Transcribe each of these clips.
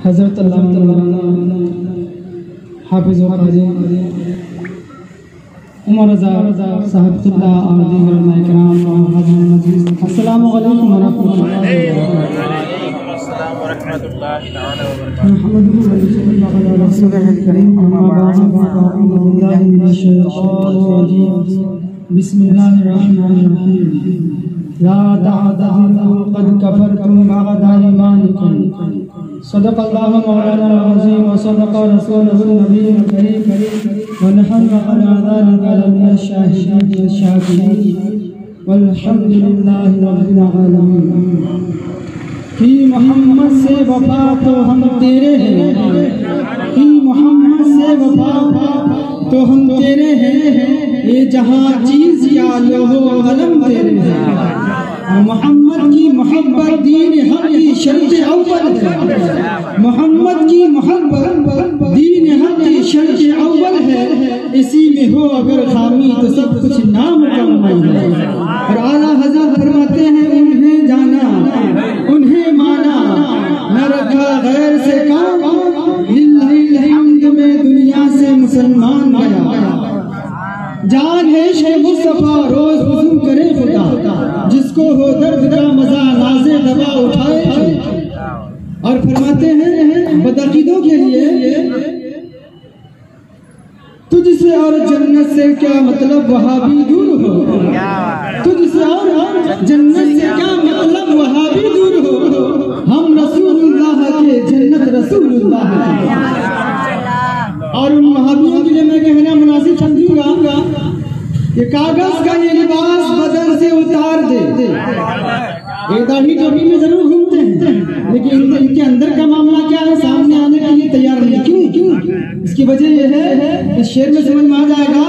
حضرت علامہ مولانا حافظ و قاری عمر رضا صاحب قبلہ اور دیگر علماء کرام اور حاضرین مجلس، السلام علیکم ورحمۃ اللہ وعلیکم السلام ورحمۃ اللہ تعالی وبرکاتہ۔ نحمده ونصلي على رسوله الكريم، أما بعد فأعوذ بالله من الشيطان الرجيم، بسم الله الرحمن الرحيم، لا تعتذروا قد كفرتم بعد إيمانكم، صدق الله مولانا العظيم وصدق رسوله النبي الكريم، ونحن على ذلك لمن الشاهدين والشاكرين، والحمد لله رب العالمين۔ ہی محمد سے وفا تو ہم تیرے ہیں، ہی محمد سے وفا تو ہم تیرے ہیں، یہ جہاں چیز کیا لوح و قلم تیرے ہیں، محمد کی محبت دین حق کی شرط اول ہے، محمد کی محبت دین حق کی شرط اول ہے، اسی میں ہو اگر خامی تو سب کچھ نامکمل ہے۔ اور اعلیٰ حضرت فرماتے ہیں انہیں جانا انہیں مانا، نہ رکھا غیر سے کام، للہ الحمد میں دنیا سے مسلمان گیا، جان ہے شہ مصطفیٰ روز وضو کرے خدا، جس کو ہو درد کا مزہ ناز دوا اٹھائے۔ اور فرماتے ہیں بدعقیدوں کے لیے تجھ سے اور جنت سے کیا مطلب وہابی دور ہو، تجھ سے اور جنت سے کیا مطلب وہابی دور ہو، ہم رسول اللہ کے جنت رسول اللہ کے۔ اور ان وہابیوں کے لیے میں کہنا مناسب سمجھوں گا کہ کاغذ کا یہ لباس بدن سے اتار دے، یہ داڑھی ٹوپی میں ضرور گھومتے ہیں لیکن ان کے اندر کا معاملہ کیا ہے سامنے آنے کے لیے تیار نہیں۔ کیوں؟ اس کی وجہ یہ ہے کہ شعر میں سمجھ میں آ جائے گا،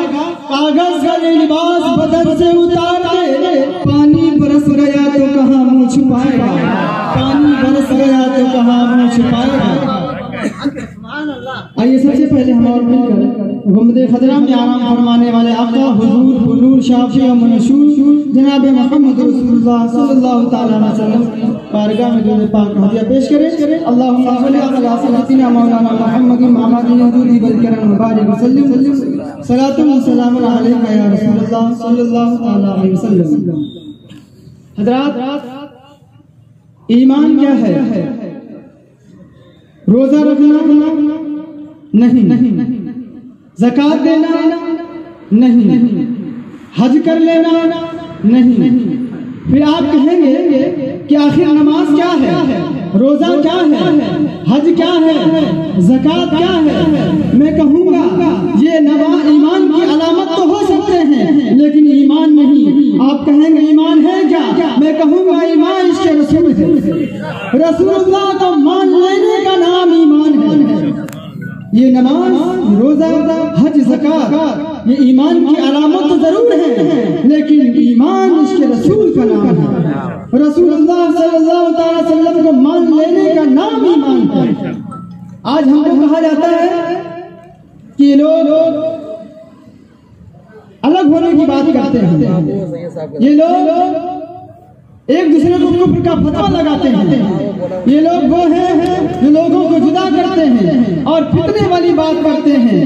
کاغذ کا یہ لباس بدن سے اتار دے، پانی برس گیا تو کہاں منہ چھپائے گا، پانی برس گیا تو کہاں منہ چھپائے گا۔ آئیے سب سے پہلے ہم اور مل کر گنبد خضرا میں آرام فرمانے والے آقا حضور حضور شافی و منشور جناب محمد رسول اللہ صلی اللہ تعالی علیہ وسلم بارگاہ میں درود پاک ہدیہ پیش کریں۔ اللہم صلی علی سیدنا مولانا محمد محمد حضور بالکرم مبارک وسلم، صلاۃ و سلام علیک یا رسول اللہ صلی اللہ تعالی علیہ وسلم۔ حضرات، ایمان کیا ہے؟ روزہ رکھنا نہیں، زکوٰۃ دینا نہیں، حج کر لینا نہیں۔ پھر آپ کہیں گے کہ آخر نماز کیا ہے، روزہ کیا ہے، حج کیا ہے، زکوٰۃ کیا ہے؟ میں کہوں گا یہ ایمان کی علامت تو ہو سکتے ہیں لیکن ایمان نہیں۔ آپ کہیں گے ایمان ہے کیا؟ میں کہوں گا ایمان اس کے رسول ہے، رسول اللہ کو مان لینے کا نام ایمان ہے۔ یہ نماز، روزہ، حج، زکوٰۃ یہ ایمان کی علامت تو ضرور ہے لیکن ایمان اس کے رسول کا نام ہے، رسول اللہ صلی اللہ علیہ وسلم کو مان لینے کا نام ایمان ہے۔ آج ہم کو کہا جاتا ہے کہ یہ لوگ الگ ہونے کی بات کرتے ہیں، یہ لوگ ایک دوسرے کو کفر کا فتویٰ لگاتے ہیں، یہ لوگ وہ ہیں جو لوگوں کو جدا کرتے ہیں اور فتنے والی بات کرتے ہیں۔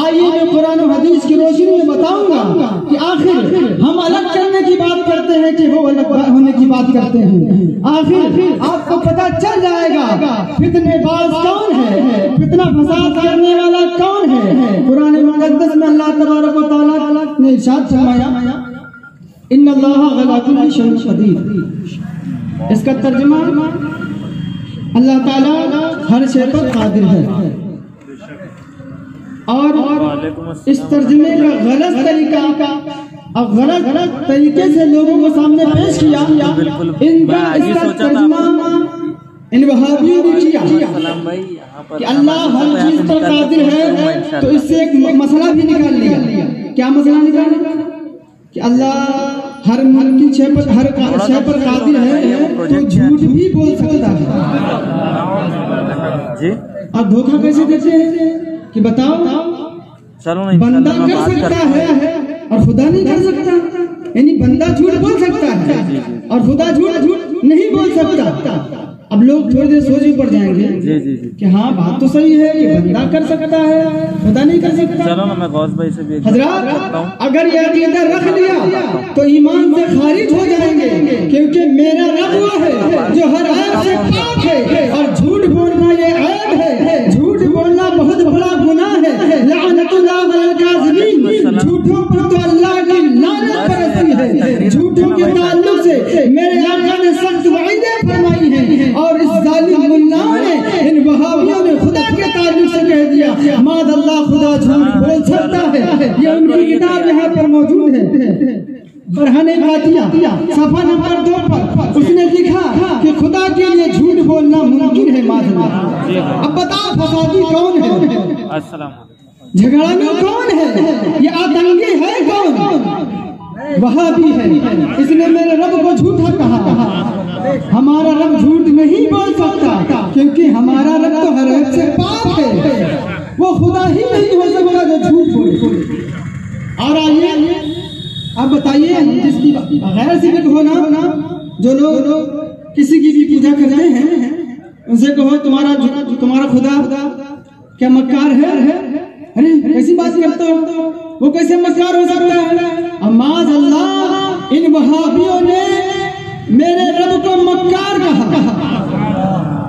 آئیے میں قرآن و حدیث کی روشنی میں بتاؤں گا کہ آخر ہم الگ کرنے کی بات کرتے ہیں کہ وہ الگ ہونے کی بات کرتے ہیں۔ آخر آپ کو پتہ چل جائے گا فتنے باز کون ہے، فتنہ فساد کرنے والا کون ہے۔ قرآن مقدس میں اللہ تبارک و تعالیٰ نے ارشاد فرمایا ان اللہ علی کل شیء قدیر، اس کا ترجمہ اللہ تعالیٰ ہر شے پر قادر ہے۔ اور اس ترجمے کا غلط طریقہ اب غلط طریقے سے لوگوں کو سامنے پیش کیا، ان کا اس کا ترجمہ ان وہابیوں نے کیا کہ اللہ ہر چیز پر قادر ہے، تو اس سے ایک مسئلہ بھی نکال لیا۔ کیا مسئلہ نکالا؟ کہ اللہ ہر ملک کی شے پر قادر ہے تو جھوٹ بھی بول سکتا ہے۔ اب دھوکہ کیسے دیتے ہیں کہ بتاؤ بندہ کر سکتا ہے اور خدا نہیں کر سکتا، یعنی بندہ جھوٹ بول سکتا ہے اور خدا جھوٹ نہیں بول سکتا. اب لوگ تھوڑی دیر سوچ بھی پڑ جائیں گے کہ ہاں بات تو صحیح ہے کہ بندہ کر سکتا ہے خدا نہیں کر سکتا. چلو نا میں غوث بھائی سے بھی حضرات اگر یہ عقیدہ رکھ لیا تو ایمان سے خارج ہو جائیں گے، کیونکہ میرا رب وہ ہے جو ہر عیب سے پاک ہے، اور جھوٹ بولنا یہ عیب ہے. جھوٹ بولنا بہت بڑا گناہ ہے. لعنت اللہ علی الکاذبین. جھوٹوں پر تو اللہ کی لعنت برستی ہے. جھوٹوں کے تعلق سے میرے آقا نے سخت وعیدیں فرمائی ہیں، اور اس ظالم ملاؤں نے ان وہابیوں نے خدا کے تعلق سے کہہ دیا ماذ اللہ خدا جھوٹ بول سکتا ہے. یہ ان کی کتاب یہاں پر موجود ہے، برہان عاتیہ صفحہ نمبر 2 پر اس نے لکھا کہ خدا کے لیے جھوٹ بولنا ممکن ہے ماذ اللہ. اب بتاؤ فسادی کون ہے؟ السلام علیکم. جھگڑا میں کون ہے؟ یہ آتنکی ہے کون؟ وہابی ہے. اس نے میرے رب کو جھوٹا کہا. ہمارا رب جھوٹ نہیں بول سکتا، کیونکہ ہمارا رب تو ہر عیب سے پاک ہے. وہ خدا ہی نہیں ہو سکتا جو جھوٹ بولے. اور آئیے اب بتائیے جس کی غیر ذمہ ہونا، جو لوگ کسی کی بھی پوجا کرتے ہیں ان سے کہو تمہارا خدا کیا مکار ہے؟ ارے کیسی بات کرتے ہو، وہ کیسے مکار ہو سکتا ہے؟ معاذ اللہ ان وہابیوں نے میرے رب کو مکار کہا.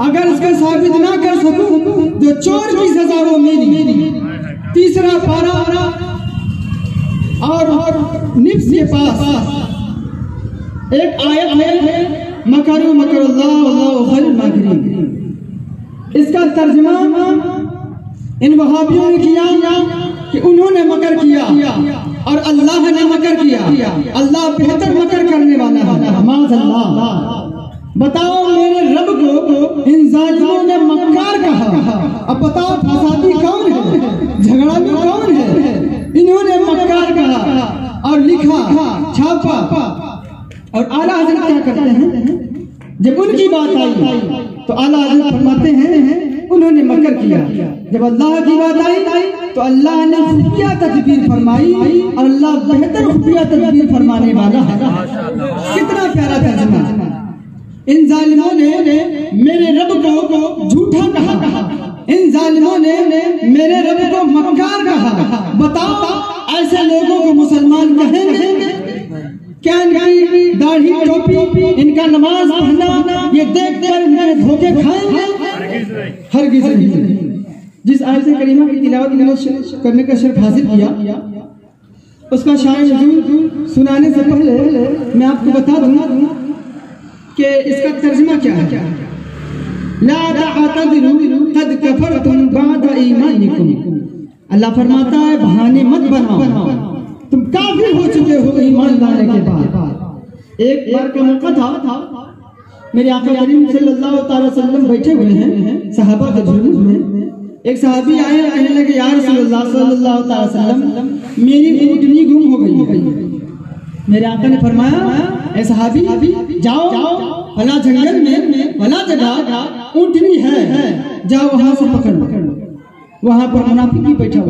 اگر اس کا ثابت نہ کر سکوں تو چور کی سزا وہ میری. 3 پارہ اور نفس کے پاس ایک آیت ہے مکروا مکر اللہ واللہ خیر الماکرین. اس کا ترجمہ ان وہابیوں نے کیا کہ انہوں نے مکر کیا اور اللہ نے مکر کیا. اللہ بہتر مکر کرنے والا ہے. معاذ اللہ. بتاؤ میرے رب کو ان ظالموں نے مکار کہا. اب بتاؤ فسادی کون ہے؟ جھگڑا میں کون ہے؟ انہوں نے مکار کہا اور لکھا چھاپا. اور اعلیٰ حضرت کیا کرتے ہیں جب ان کی بات آئی تو اعلیٰ حضرت فرماتے ہیں انہوں نے مکر کیا. جب اللہ کی بات آئی تو اللہ نے خفیہ تدبیر فرمائی، اور اللہ بہتر خفیہ تدبیر فرمانے والا ہے. کتنا پیارا ترجمہ. ان ظالموں نے میرے رب کو جھوٹا کہا، ان ظالموں نے میرے رب کو مکار کہا. بتاؤ ایسے لوگوں کو مسلمان کہیں گے کیا؟ ان کی داڑھی ٹوپی، ان کا نماز پڑھنا یہ دیکھ کر انہیں دھوکے کھائیں گے؟ ہرگز نہیں. جس آیت کریمہ کی تلاوت میں نے کرنے کا شرف حاصل کیا اس کا شان نزول سنانے سے پہلے میں آپ کو بتا دوں کہ اس کا ترجمہ کیا ہے. لا تعتذروا قد کفرتم بعد ایمانکم. اللہ فرماتا ہے بہانے مت بناؤ، تم کافر ہو چکے ہو ایمان لانے کے بعد. ایک بار کا موقع تھا، میرے آقا کریم صلی اللہ تعالی وسلم بیٹھے ہوئے ہیں صحابہ کے جلوس میں. ایک صحابی آئے کہنے لگے یا رسول اللہ صلی اللہ تعالی وسلم میری اونٹنی گم ہو گئی ہے. میرے آقا نے فرمایا اے صحابی جاؤ فلاں جنگل میں فلاں جگہ اونٹنی ہے، جاؤ وہاں سے پکڑ لو. وہاں پر منافق بھی بیٹھا.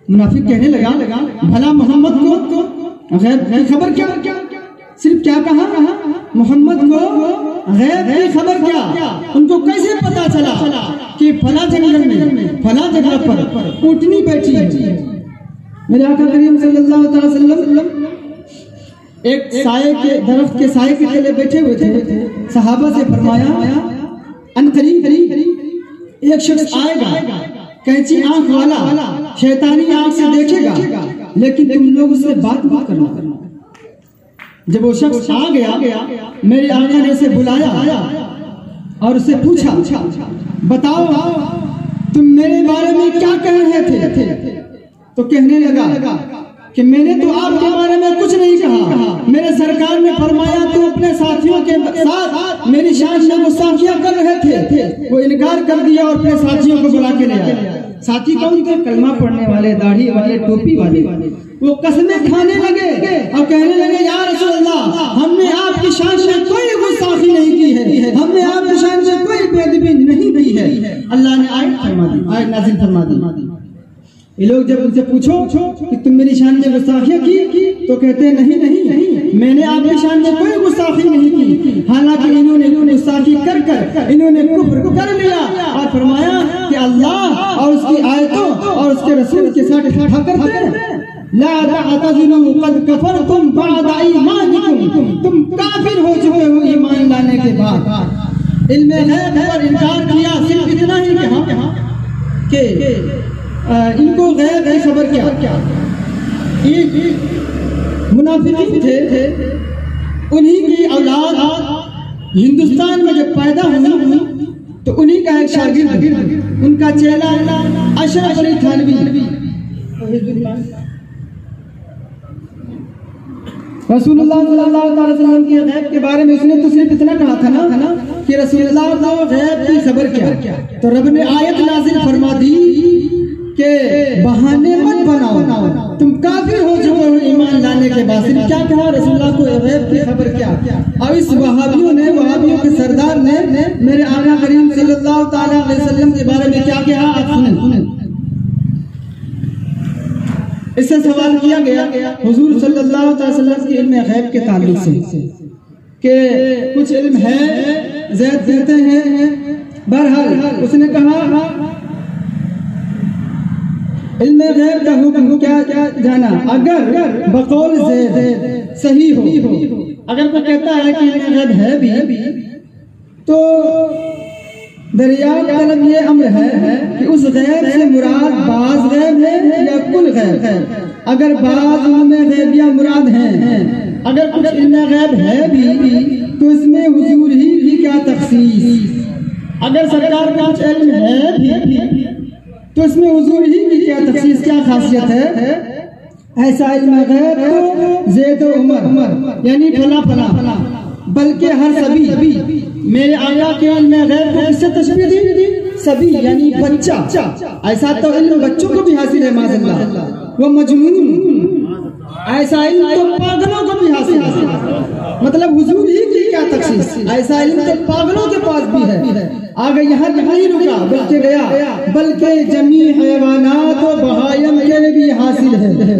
منافق کہنے لگا بھلا محمد کو غیب کی خبر کیا؟ صرف کیا کہا؟ محمد کو غیب کی خبر کیا؟ ان کو کیسے پتا چلا کہ فلاں جنگل میں فلاں جگہ پر اونٹنی بیٹھی ہے؟ میرے آقا کریم صلی اللہ تعالی وسلم ایک سائے کے درخت کے سائے کے تلے بیٹھے ہوئے تھے. صحابہ سے فرمایا ان قریب ایک شخص آئے گا کینچی آنکھ والا، شیطانی آنکھ سے دیکھے گا، لیکن تم لوگ اس سے بات مت کرنا. جب وہ شخص آ گیا میرے آقا نے اسے بلایا اور اسے پوچھا بتاؤ تم میرے بارے میں کیا کہہ رہے تھے؟ تو کہنے لگا کہ میں نے تو آپ کے بارے میں کچھ نہیں کہا. میرے سرکار نے فرمایا تو اپنے ساتھیوں کے ساتھ میری شان میں گستاخیاں کر رہے تھے. وہ انکار کر دیا اور اپنے ساتھیوں کو بلا کے لے آیا. ساتھی کون تھے؟ کلمہ پڑھنے والے، داڑھی والے، ٹوپی والے. وہ قسمیں کھانے لگے اور کہنے لگے یا رسول اللہ ہم نے آپ کی شان میں کوئی گستاخی نہیں کی ہے، ہم نے آپ کی شان میں کوئی بے ادبی نہیں کی ہے. اللہ نے آیت نازل فرما دی یہ لوگ جب ان سے پوچھو کہ تم میری شان میں گستاخیاں کی تو کہتے ہیں نہیں میں نے آپ کی شان میں کوئی گستاخی نہیں کی، حالانکہ انہوں نے گستاخی کر انہوں نے کفر کر لیا اور فرمایا کہ اللہ اور اس کی آیتوں اور اس کے رسول کے ساتھ ٹھٹھا کرتے ہیں۔ لا تعتذروا قد کفرتم بعد ایمانکم، تم کافر ہو چکے ہو ایمان لانے کے بعد۔ علم غیب پر انکار کیا، صرف اتنا ہی کہا کہ ان کو غیب کی خبر کیا۔ ایک منافقین تھے، انہی کی اولاد ہندوستان میں جب پیدا ہوئی تو انہی کا ایک شاگرد ان کا چیلا اشرف علی تھانوی رسول اللہ صلی اللہ علیہ وسلم کی غیب کے بارے میں اس نے تو صرف اتنا کہا تھا نا کہ رسول اللہ کو غیب کی خبر کیا، تو رب نے آیت نازل فرما دی کہ بہانے مت بناؤ، تم کافر ہو چکے ہو ایمان لانے کے بعد۔ کیا کہا رسول اللہ کو غیب کی خبر کیا؟ اور اس وہابیوں کے سردار نے میرے آقا کریم صلی اللہ تعالی علیہ وسلم کے بارے میں کیا کہا، آپ سنیں۔ اس سے سوال کیا گیا حضور صلی اللہ علیہ وسلم کے علم غیب کے تعلق سے کہ کچھ علم ہے زید دیتے ہیں، بہرحال اس نے کہا علم غیب کا حکم کیا جانا، اگر بقول زید صحیح ہو، اگر کوئی کہتا ہے کہ علم غیب ہے بھی تو دریافت طلب یہ امر ہے کہ اس غیب سے مراد بعض غیب ہے یا کل غیب ہے۔ اگر بعض علم غیبیہ مراد ہیں، اگر کچھ علم غیب ہے بھی تو اس میں حضور ہی کی کیا تخصیص، اگر سرکار کا کچھ علم ہے بھی تو اس میں حضور ہی کی کیا تخصیص، کیا خاصیت ہے؟ ایسا علم غیب تو زید و عمر یعنی فلاں بلکہ ہر سبھی، میرے آقا کے علم غیب کو کس سے تشبیہ دی؟ سبھی یعنی بچہ، ایسا تو علم بچوں کو بھی حاصل ہے معاذ اللہ، وہ مجنون، ایسا علم تو پاگلوں کو بھی حاصل ہے، مطلب حضور ہی کی کیا تخصیص، ایسا علم تو پاگلوں کے پاس بھی ہے۔ آگے یہاں نہیں رکا بلکہ گیا بلکہ جمیع حیوانات و بہائم کے لیے بھی حاصل ہے،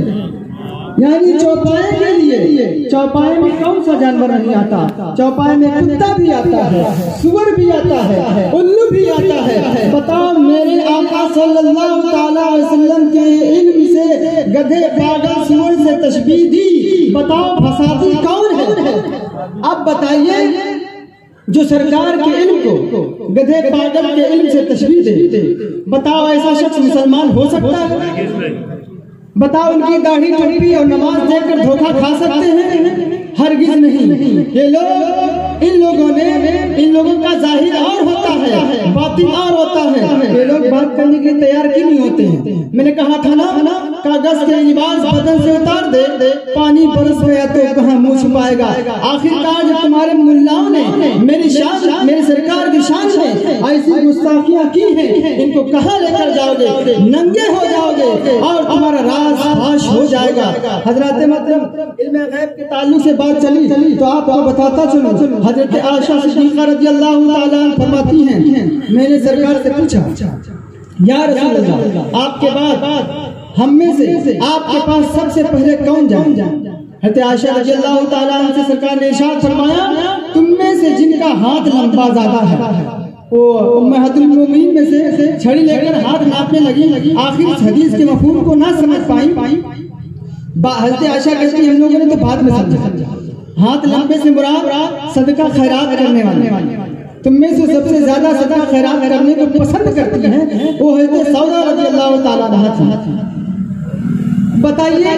یعنی چوپائے کے لیے، چوپائے میں کون سا جانور نہیں آتا؟ چوپائے میں کتا بھی آتا ہے، سور بھی آتا ہے، الو بھی آتا ہے۔ بتاؤ میرے آقا صلی اللہ تعالی علیہ وسلم کے علم سے گدھے پاگل سور سے تشبیہ دی، بتاؤ فسادی کون ہے؟ اب بتائیے جو سرکار کے علم کو گدھے پاگل کے علم سے تشبیہ دے، بتاؤ ایسا شخص مسلمان ہو سکتا ہے؟ بتاؤ ان کی داڑھی ٹوپی اور نماز دیکھ کر دھوکہ کھا سکتے ہیں؟ ہرگز نہیں۔ یہ لوگ ان لوگوں کا ظاہر اور ہوتا ہے، باطن اور ہوتا ہے، یہ لوگ بات کرنے کے تیار کیوں نہیں ہوتے ہیں؟ میں نے کہا تھا نا کاغذ کے لباس بدن سے اتار دے، پانی برس گیا تو کہاں منہ چھپائے گا؟ آخرکار جب تمہارے ملاؤں نے میری سرکار کی شان میں ایسی گستاخیاں کی ہیں، ان کو کہاں لے کر جاؤ گے؟ ننگے ہو جاؤ گے اور تمہارا راز فاش ہو جائے گا۔ حضرات مطلب علم غیب کے تعلق سے بات چلی تو آپ کو بتاتا چلو، حضرت عائشہ صدیقہ رضی اللہ تعالیٰ عنہ فرماتی ہیں میں نے سرکار سے پوچھا یا رسول اللہ آپ کے بعد ہم میں سے آپ کے پاس سب سے پہلے کون جائے؟ حضرت عائشہ رضی اللہ تعالیٰ عنہ سے سرکار نے ارشاد فرمایا تم میں سے جن کا ہاتھ لمبا زیادہ ہے، وہ امہات المومنین میں سے چھڑی لے کر ہاتھ ناپنے لگی، آخر اس حدیث کے مفہوم کو نہ سمجھ پائی۔ حضرت عائشہ کہتی ہیں ہم لوگوں نے تو بعد میں سمجھا، ہاتھ لمبے سے مراد صدقہ خیرات کرنے والے، تم میں سے سب سے زیادہ صدقہ خیرات کرنے کو پسند کرتی ہیں وہ حضرت سودا رضی اللہ تعالیٰ عنہ۔ بتائیے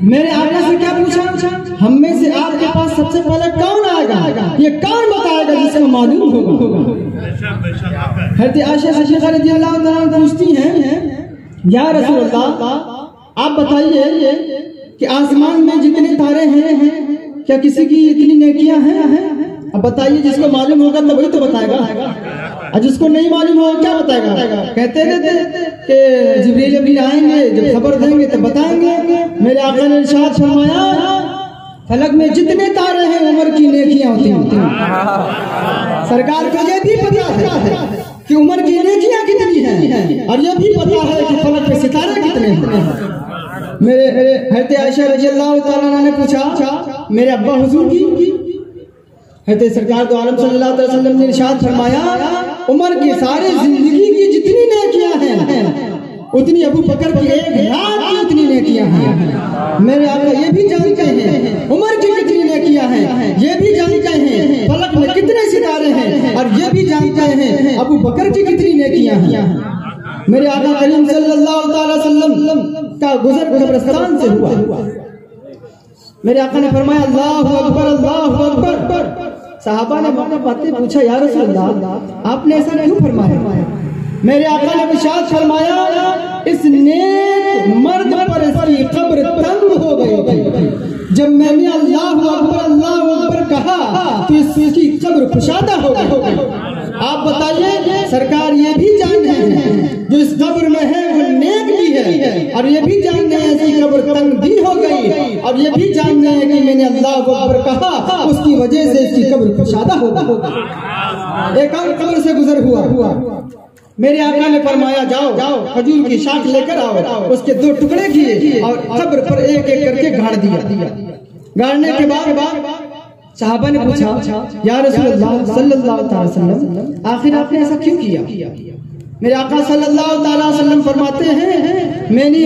میرے آقا سے کیا پوچھا؟ ہم میں سے آپ کے پاس سب سے پہلے کون آئے گا؟ یہ کون بتائے گا جس کو معلوم ہوگا؟ حضرت عائشہ صدیقہ رضی اللہ تعالیٰ عنہ پوچھتی ہیں یا رسول اللہ آپ بتائیے کہ آسمان میں جتنے تارے ہیں کیا کسی کی اتنی نیکیاں ہیں؟ اب بتائیے جس کو معلوم ہوگا تو وہی تو بتائے گا، اور جس کو نہیں معلوم ہوگا کیا بتائے گا؟ کہتے تھے کہ جبریل امین آئیں گے جب خبر دیں گے تو بتائیں گے۔ میرے آقا نے ارشاد فرمایا فلک میں جتنے تارے ہیں عمر کی نیکیاں ہوتی ہیں۔ سرکار کو یہ بھی پتا ہے کہ عمر کی نیکیاں کتنی ہیں، اور یہ بھی پتا ہے کہ فلک پہ ستارے کتنے ہیں۔ میرے حضرت عائشہ رضی اللہ تعالیٰ عنہ نے پوچھا میرے ابا حضور کی، حضرت سرکار دو عالم صلی اللہ علیہ وسلم نے ارشاد فرمایا عمر کی ساری زندگی کی جتنی نیکیاں ہیں اتنی ابو بکر کی ایک رات کی اتنی نیکیاں ہیں۔ میرے آقا یہ بھی جانتے ہیں عمر کی کتنی نیکیاں ہیں، یہ بھی جانتے ہیں فلک میں کتنے ستارے ہیں، اور یہ بھی جانتے ہیں ابو بکر کی کتنی نیکیاں ہیں۔ میرے آقا کریم صلی اللہ علیہ وسلم کا گزر قبرستان سے ہوا۔ میرے آقا نے فرمایا اللہ اکبر اللہ اکبر۔ صحابہ نے موقع پاتے پوچھا یا رسول اللہ آپ نے ایسا کیوں فرمایا؟ میرے آقا نے ارشاد فرمایا اس نیک مرد پر اس کی قبر تنگ ہو گئی، جب میں نے اللہ اکبر کہا تو اس کی قبر کشادہ ہو گئی۔ آپ بتائیے سرکار یہ بھی جان رہے ہیں جو اس قبر میں ہے وہ نیک بھی ہے، اور یہ بھی جان رہے ہیں اس کی قبر تنگ بھی ہو گئی، اور یہ بھی جان رہے ہیں کہ میں نے اللہ اکبر کہا اس کی وجہ سے اس کی قبر کشادہ ہو گئی۔ ایک اور قبر سے گزر ہوا، میرے آقا نے فرمایا جاؤ کھجور کی شاخ لے کر آؤ، اس کے 2 ٹکڑے کیے اور قبر پر ایک ایک کر کے گاڑ دیا۔ گاڑنے کے بعد صحابہ نے پوچھا یا رسول اللہ صلی اللہ علیہ وسلم آخر آپ نے ایسا کیوں کیا؟ میرے آقا صلی اللہ علیہ وسلم فرماتے ہیں میں نے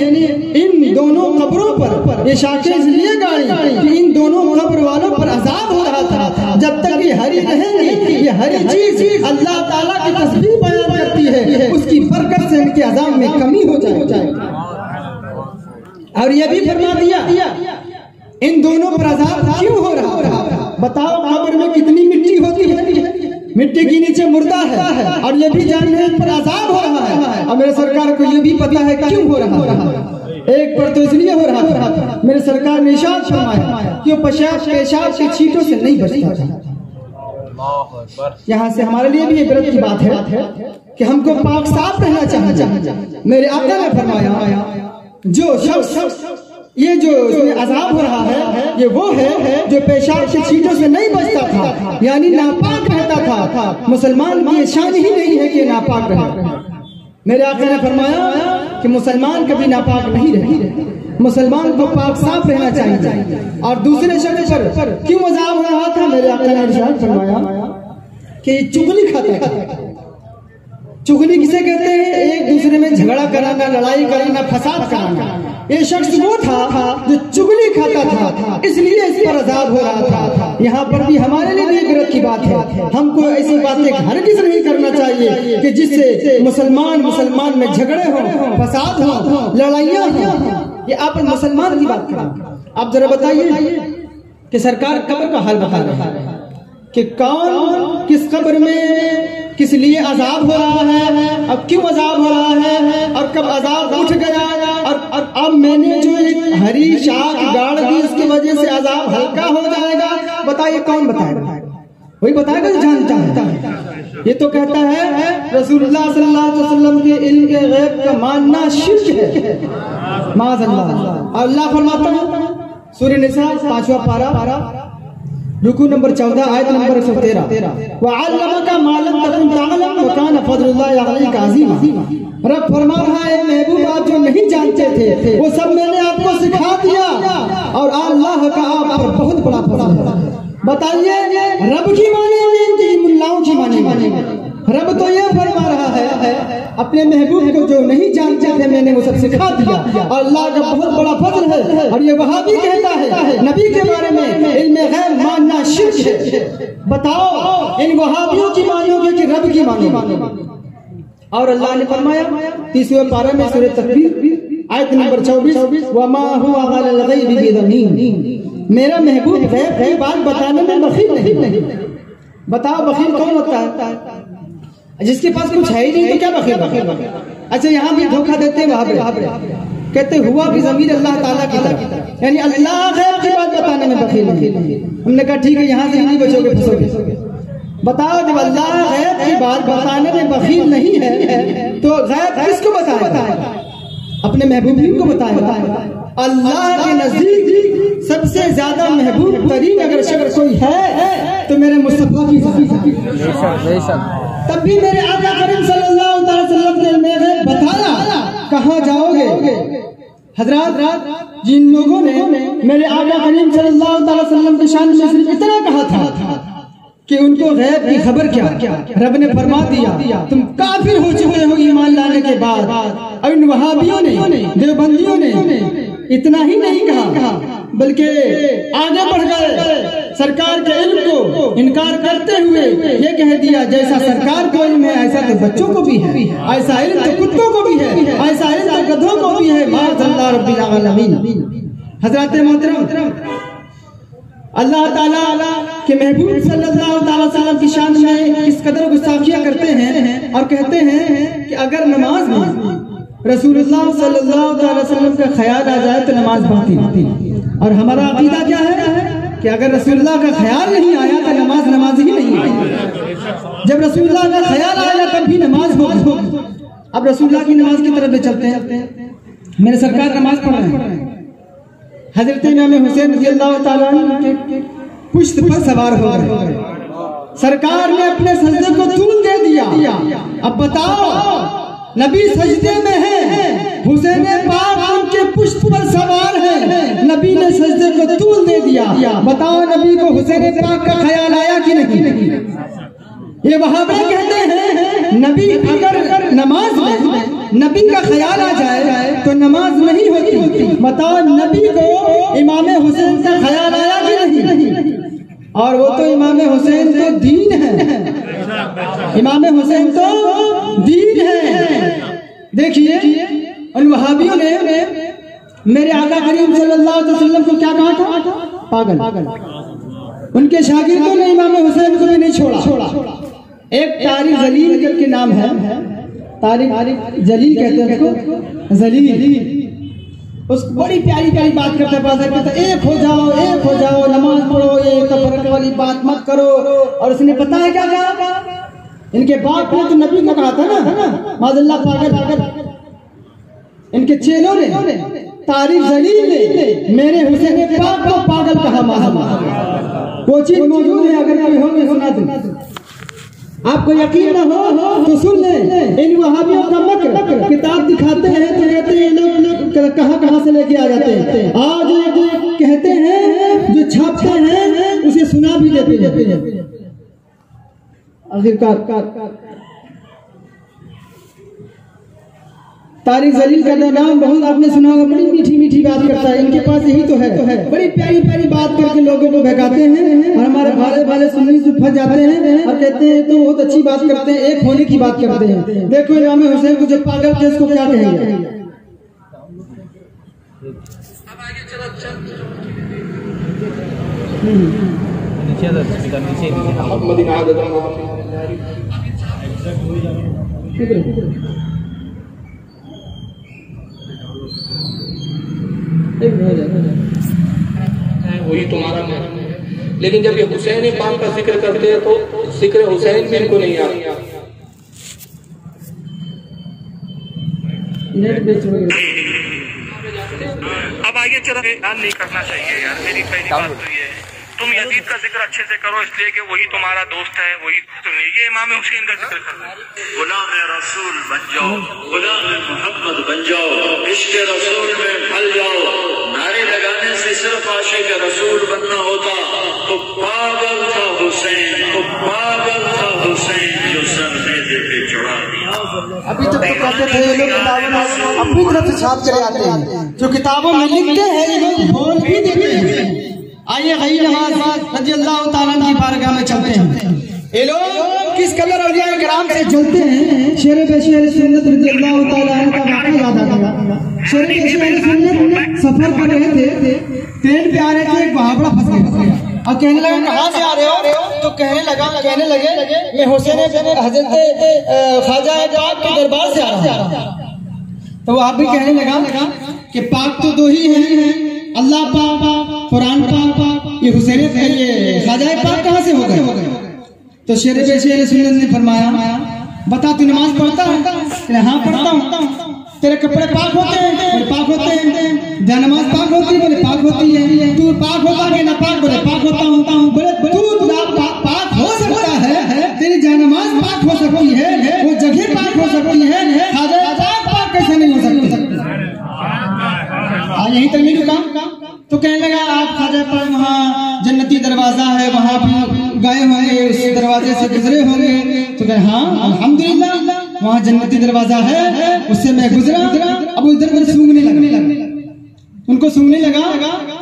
ان دونوں قبروں پر یہ شاخیں اس لیے گاڑی کہ ان دونوں قبر والوں پر عذاب ہو رہا تھا، جب تک یہ ہری رہیں گی یہ ہری چیز اللہ تعالیٰ کی تسبیح بیان کرتی ہے اس کی برکت سے ان کے عذاب میں کمی ہو جائے۔ اور یہ بھی فرما دیا ان دونوں پر عذاب کیوں ہو رہا؟ بتاؤ قبر میں کتنی مٹی ہوتی ہے، مٹی کے نیچے مردہ ہے، اور یہ بھی جاننے ان پر عذاب ہو رہا ہے، اور میرے سرکار کو یہ بھی پتا ہے کیوں ہو رہا ہے۔ ایک پر تو اس لیے ہو رہا تھا میرے سرکار نے ارشاد فرمایا کہ وہ پیشاب کی چھینٹوں سے نہیں بچتا تھا۔ یہاں سے ہمارے لیے بھی عبرت کی بات ہے کہ ہم کو پاک صاف رہنا چاہیے۔ میرے آقا نے فرمایا جو شخص یہ جو اس میں عذاب ہو رہا ہے یہ وہ ہے جو پیشاب کی چھینٹوں سے نہیں بچتا تھا، یعنی ناپاک رہتا تھا۔ مسلمان کی یہ شان ہی نہیں ہے کہ ناپاک رہے۔ میرے آقا نے فرمایا کہ مسلمان کبھی ناپاک نہیں رہے، مسلمان کو پاک صاف رہنا چاہیے۔ اور دوسرے شخص پر کیوں عذاب ہو رہا تھا؟ میرے آقا نے ارشاد فرمایا کہ یہ چغلی کھاتا تھا۔ چغلی کسے کہتے ہیں؟ ایک دوسرے میں جھگڑا کرانا، لڑائی کرنا، فساد کرنا۔ یہ شخص وہ تھا جو چغلی کھاتا تھا، اس لیے اس پر عذاب ہو رہا تھا۔ یہاں پر بھی ہمارے لیے بھی عبرت کی بات ہے، ہم کو ایسی باتیں ہرگز نہیں کرنا چاہیے کہ جس سے مسلمان میں جھگڑے ہوں، فساد ہوں، لڑائیاں ہوں۔ یہ آپ مسلمان کی بات کریں۔ آپ ذرا بتائیے کہ سرکار قبر کا حال بتا رہا ہے کہ کون کس قبر میں کس لیے عذاب ہو رہا ہے، اب کیوں عذاب ہو رہا ہے، اور کب عذاب اٹھ گیا، اور اب میں نے جو ایک ہری شاخ گاڑ دی اس کی وجہ سے عذاب ہلکا ہو جائے گا۔ بتائیے کون بتائے گا؟ وہی بتائے گا جو جانتا ہے۔ یہ تو کہتا ہے رسول اللہ صلی اللہ علیہ وسلم کے علم کے غیب کا ماننا شرک ہے، معاذ اللہ۔ اور اللہ فرماتا ہے سورہ نساء 5واں پارہ رکوع نمبر 14 آیت نمبر 113 وَعَلَّمَكَ مَا لَمْ تَكُنْ تَعْلَمْ وَكَانَ فَضْلُ اللَّهِ عَلَيْكَ عَظِيمًا۔ رب فرما رہا ہے محبوب آپ جو نہیں جانتے تھے وہ سب میں نے آپ کو سکھا دیا، اور اللہ کا آپ پر بہت بڑا فضل ہے۔ بتائیے رب کی مانی کہ ملاؤں کی مانی؟ رب تو یہ فرما رہا ہے اپنے محبوب کو جو نہیں جانتے تھے میں نے وہ سب سکھا دیا، اور اللہ کا بہت بڑا فضل ہے۔ اور یہ وہابی کہتا ہے نبی کے بارے میں علم غیب ماننا شرک ہے۔ بتاؤ ان وہابیوں کی مانو گے کہ رب کی مانو؟ اور اللہ نے فرمایا 30ویں پارہ میں سورہ تکویر آیت نمبر 24 وَمَا هُوَ عَلَى الْغَيْبِ بِضَنِينٍ۔ میرا محبوب غیب کی بات بتانے میں بخیل نہیں۔ بتاؤ بخیل کون ہوتا ہے؟ جس کے پاس کچھ ہے ہی نہیں تو کیا بخیل؟ اچھا یہاں بھی دھوکہ دیتے ہیں وہاں پہ کہتے ہوا کی ضمیر اللہ تعالیٰ کی طرف، یعنی اللہ غیب کی بات بتانے میں بخیل نہیں۔ ہم نے کہا ٹھیک ہے یہاں سے نہیں بچو گے پھنسو گے۔ بتاؤ جب اللہ غیب کی بات بتانے میں بخیل نہیں ہے تو غیب کس کو بتائے؟ اپنے محبوبین کو بتائے۔ اللہ کے نزدیک سب سے زیادہ محبوب ترین اگر شخص کوئی ہے تو میرے مصطفیٰ کی ذات ہے۔ تب بھی میرے آقا کریم صلی اللہ علیہ وسلم نے غیب بتایا حضرات جن لوگوں نے میرے آقا کریم صلی اللہ علیہ وسلم کی شان میں صرف اتنا کہا تھا کہ ان کو غیب کی خبر کیا، رب نے فرما دیا تم کافر ہو چکے ہو ایمان لانے کے بعد۔ اور ان وہابیوں نے، دیوبندیوں نے اتنا ہی نہیں کہا بلکہ آگے بڑھ گئے، سرکار کے علم کو انکار کرتے ہوئے یہ کہہ دیا جیسا سرکار کو علم ہے ایسا تو بچوں کو بھی ہے، ایسا علم تو کتوں کو بھی ہے، ایسا علم تو گدھوں کو بھی ہے، معاذ اللہ رب العالمین۔ حضرات محترم، اللہ تعالیٰ کے محبوب صلی اللہ علیہ وسلم کی شان میں اس قدر گستاخیاں کرتے ہیں اور کہتے ہیں کہ اگر نماز میں رسول اللہ صلی اللہ علیہ وسلم کا خیال آ جائے تو نماز باطل۔ اور ہمارا عقیدہ کیا ہے کہ اگر رسول اللہ کا خیال نہیں آیا تو نماز ہی نہیں آئی۔ جب رسول اللہ کا خیال آیا تب بھی نماز ہوگی۔ اب رسول اللہ کی نماز کی طرف چلتے ہیں۔ میرے سرکار نماز پڑھ رہے ہیں، حضرت امام حسین رضی اللہ تعالیٰ عنہ کے پشت پر سوار ہو گئے، سرکار نے اپنے سجدے کو طول دے دیا۔ اب بتاؤ، نبی سجدے میں ہے، حسین پاک ان کے پشت پر سوار ہے، نبی نے سجدے کو طول دے دیا۔ بتاؤ نبی کو حسین پاک کا خیال آیا کہ نہیں؟ یہ وہابی کہتے ہیں نبی اگر نماز میں نبی کا خیال آ جائے تو نماز نہیں ہوتی۔ بتاؤ نبی کو امام حسین کا خیال آیا کہ نہیں؟ اور وہ تو امام حسین تو دین ہے، امام حسین تو دین ہے۔ دیکھیے ان وہابیوں نے میرے آقا کریم صلی اللہ علیہ وسلم کو کیا کہا تھا؟ پاگل۔ ان کے شاگردوں نے امام حسین کو بھی نہیں چھوڑا۔ ایک طارق جلیل کر کے نام ہے، طارق جلیل کہتے ہیں اس کو، جلیل، اس بڑی پیاری بات کرتا ہے، ایک ہو جاؤ، نماز پڑھو، یہ تفرقہ والی بات مت کرو۔ اور اس نے پتہ ہے کیا کہا؟ ان کے باپ نے تو نبی کو کہا تھا نا، معاذ اللہ پاگل۔ ان کے چیلوں نے، طارق جلیل نے میرے حسین پاک کو پاگل کہا، معاذ اللہ۔ وہ چیز موجود ہے، اگر کوئی ہو میں سنا دوں، آپ کو یقین نہ ہو تو سن لیں۔ ان وہابیوں کا مکر، کتاب دکھاتے ہیں تو کہتے ہیں لوگ کہاں سے لے کے آ جاتے ہیں، آج کہتے ہیں جو چھاپتے ہیں اسے سنا بھی دیتے ہیں۔ آخرکار طارق جلیل کا نام بہت آپ نے سنا ہوگا، بڑی میٹھی بات کرتا ہے، ان کے پاس یہی تو ہے، بڑی پیاری بات کر کے لوگوں کو بہکاتے ہیں اور ہمارے بھالے سننے سے پھنس جاتے ہیں اور کہتے ہیں تو بہت اچھی بات کرتے ہیں، ایک ہونے کی بات کرتے ہیں۔ دیکھو امام حسین کو جب پاگل تھے اس کو کیا کہیں گے؟ وہی تمہارا محرم ہے، لیکن جب یہ حسین پاک کا ذکر کرتے ہیں تو ذکر حسین بھی ان کو نہیں آتا۔ اب آگے چلا بیان نہیں کرنا چاہیے یار، میری پہلی بات تو یہ ہے تم یزید کا ذکر اچھے سے کرو، اس لیے کہ وہی تمہارا دوست ہے، وہی یہ امام حسین کا ذکر کرنا ہے۔ غلام رسول بن جاؤ، غلام محمد بن جاؤ، عشق رسول میں ڈھل جاؤ۔ نعرے لگانے سے صرف عاشق رسول بننا ہوتا تو پاگل تھا حسین، تو پاگل تھا حسین جو سر میدے پہ چڑھا دیا۔ ابھی تک تو کہتے تھے یہ لوگ کتابوں میں اپنی طرف سے چھاپ کر آتے ہیں، جو کتابوں میں لکھتے ہیں یہ لوگ بول بھی دیتے ہیں۔ آئیے غیر نواز رضی اللہ تعالیٰ کی بارگاہ میں چلتے ہیں۔ یہ لوگ کس قدر اولیاء کرام سے جلتے ہیں، شیر پیشی اہل سنت رضی اللہ تعالیٰ عنہ کا واقعہ یاد آ گیا۔ شیر پیشی اہل سنت سفر کر رہے تھے، ٹرین پہ آ رہے تھے، ایک وہابڑا پھنس گیا اور کہنے لگا کہاں سے آ رہے ہو؟ تو کہنے لگے میں حسین حضرت خواجہ پاک کے دربار سے آ رہا ہوں۔ تو وہ آپ بھی کہنے لگا کہ پاک تو دو ہی ہیں، اللہ پاک، قرآن پاک، یہ حسین یہ خواجہ پاک کہاں سے ہو گئے؟ تو شیر پیشی اہل سنت نے فرمایا بتا تو نماز پڑھتا ہے؟ ہاں پڑھتا ہوں۔ تیرے کپڑے پاک ہوتے ہیں؟ بولے پاک ہوتے ہیں۔ جا نماز پاک ہوتی ہے؟ بولے پاک ہوتی ہے۔ تو پاک ہوتا کہ نہ پاک؟ بولے پاک ہوتا ہوں۔ بولے تو پاک ہو سکتا ہے، تیری جا نماز پاک ہو سکتی ہے، وہ جگہ پاک ہو سکتی ہے، خواجہ پاک کیسے نہیں ہو سکتی؟ یہیں تک نہیں رکا تو کہنے لگا آپ خواجہ پر وہاں جنتی دروازہ ہے وہاں بھی گئے ہوئے اس دروازے سے گزرے ہوں گے؟ تو کہا ہاں الحمدللہ وہاں جنتی دروازہ ہے اس سے میں گزرا. اب ادھر ادھر سونگنے لگا, ان کو سونگنے لگا.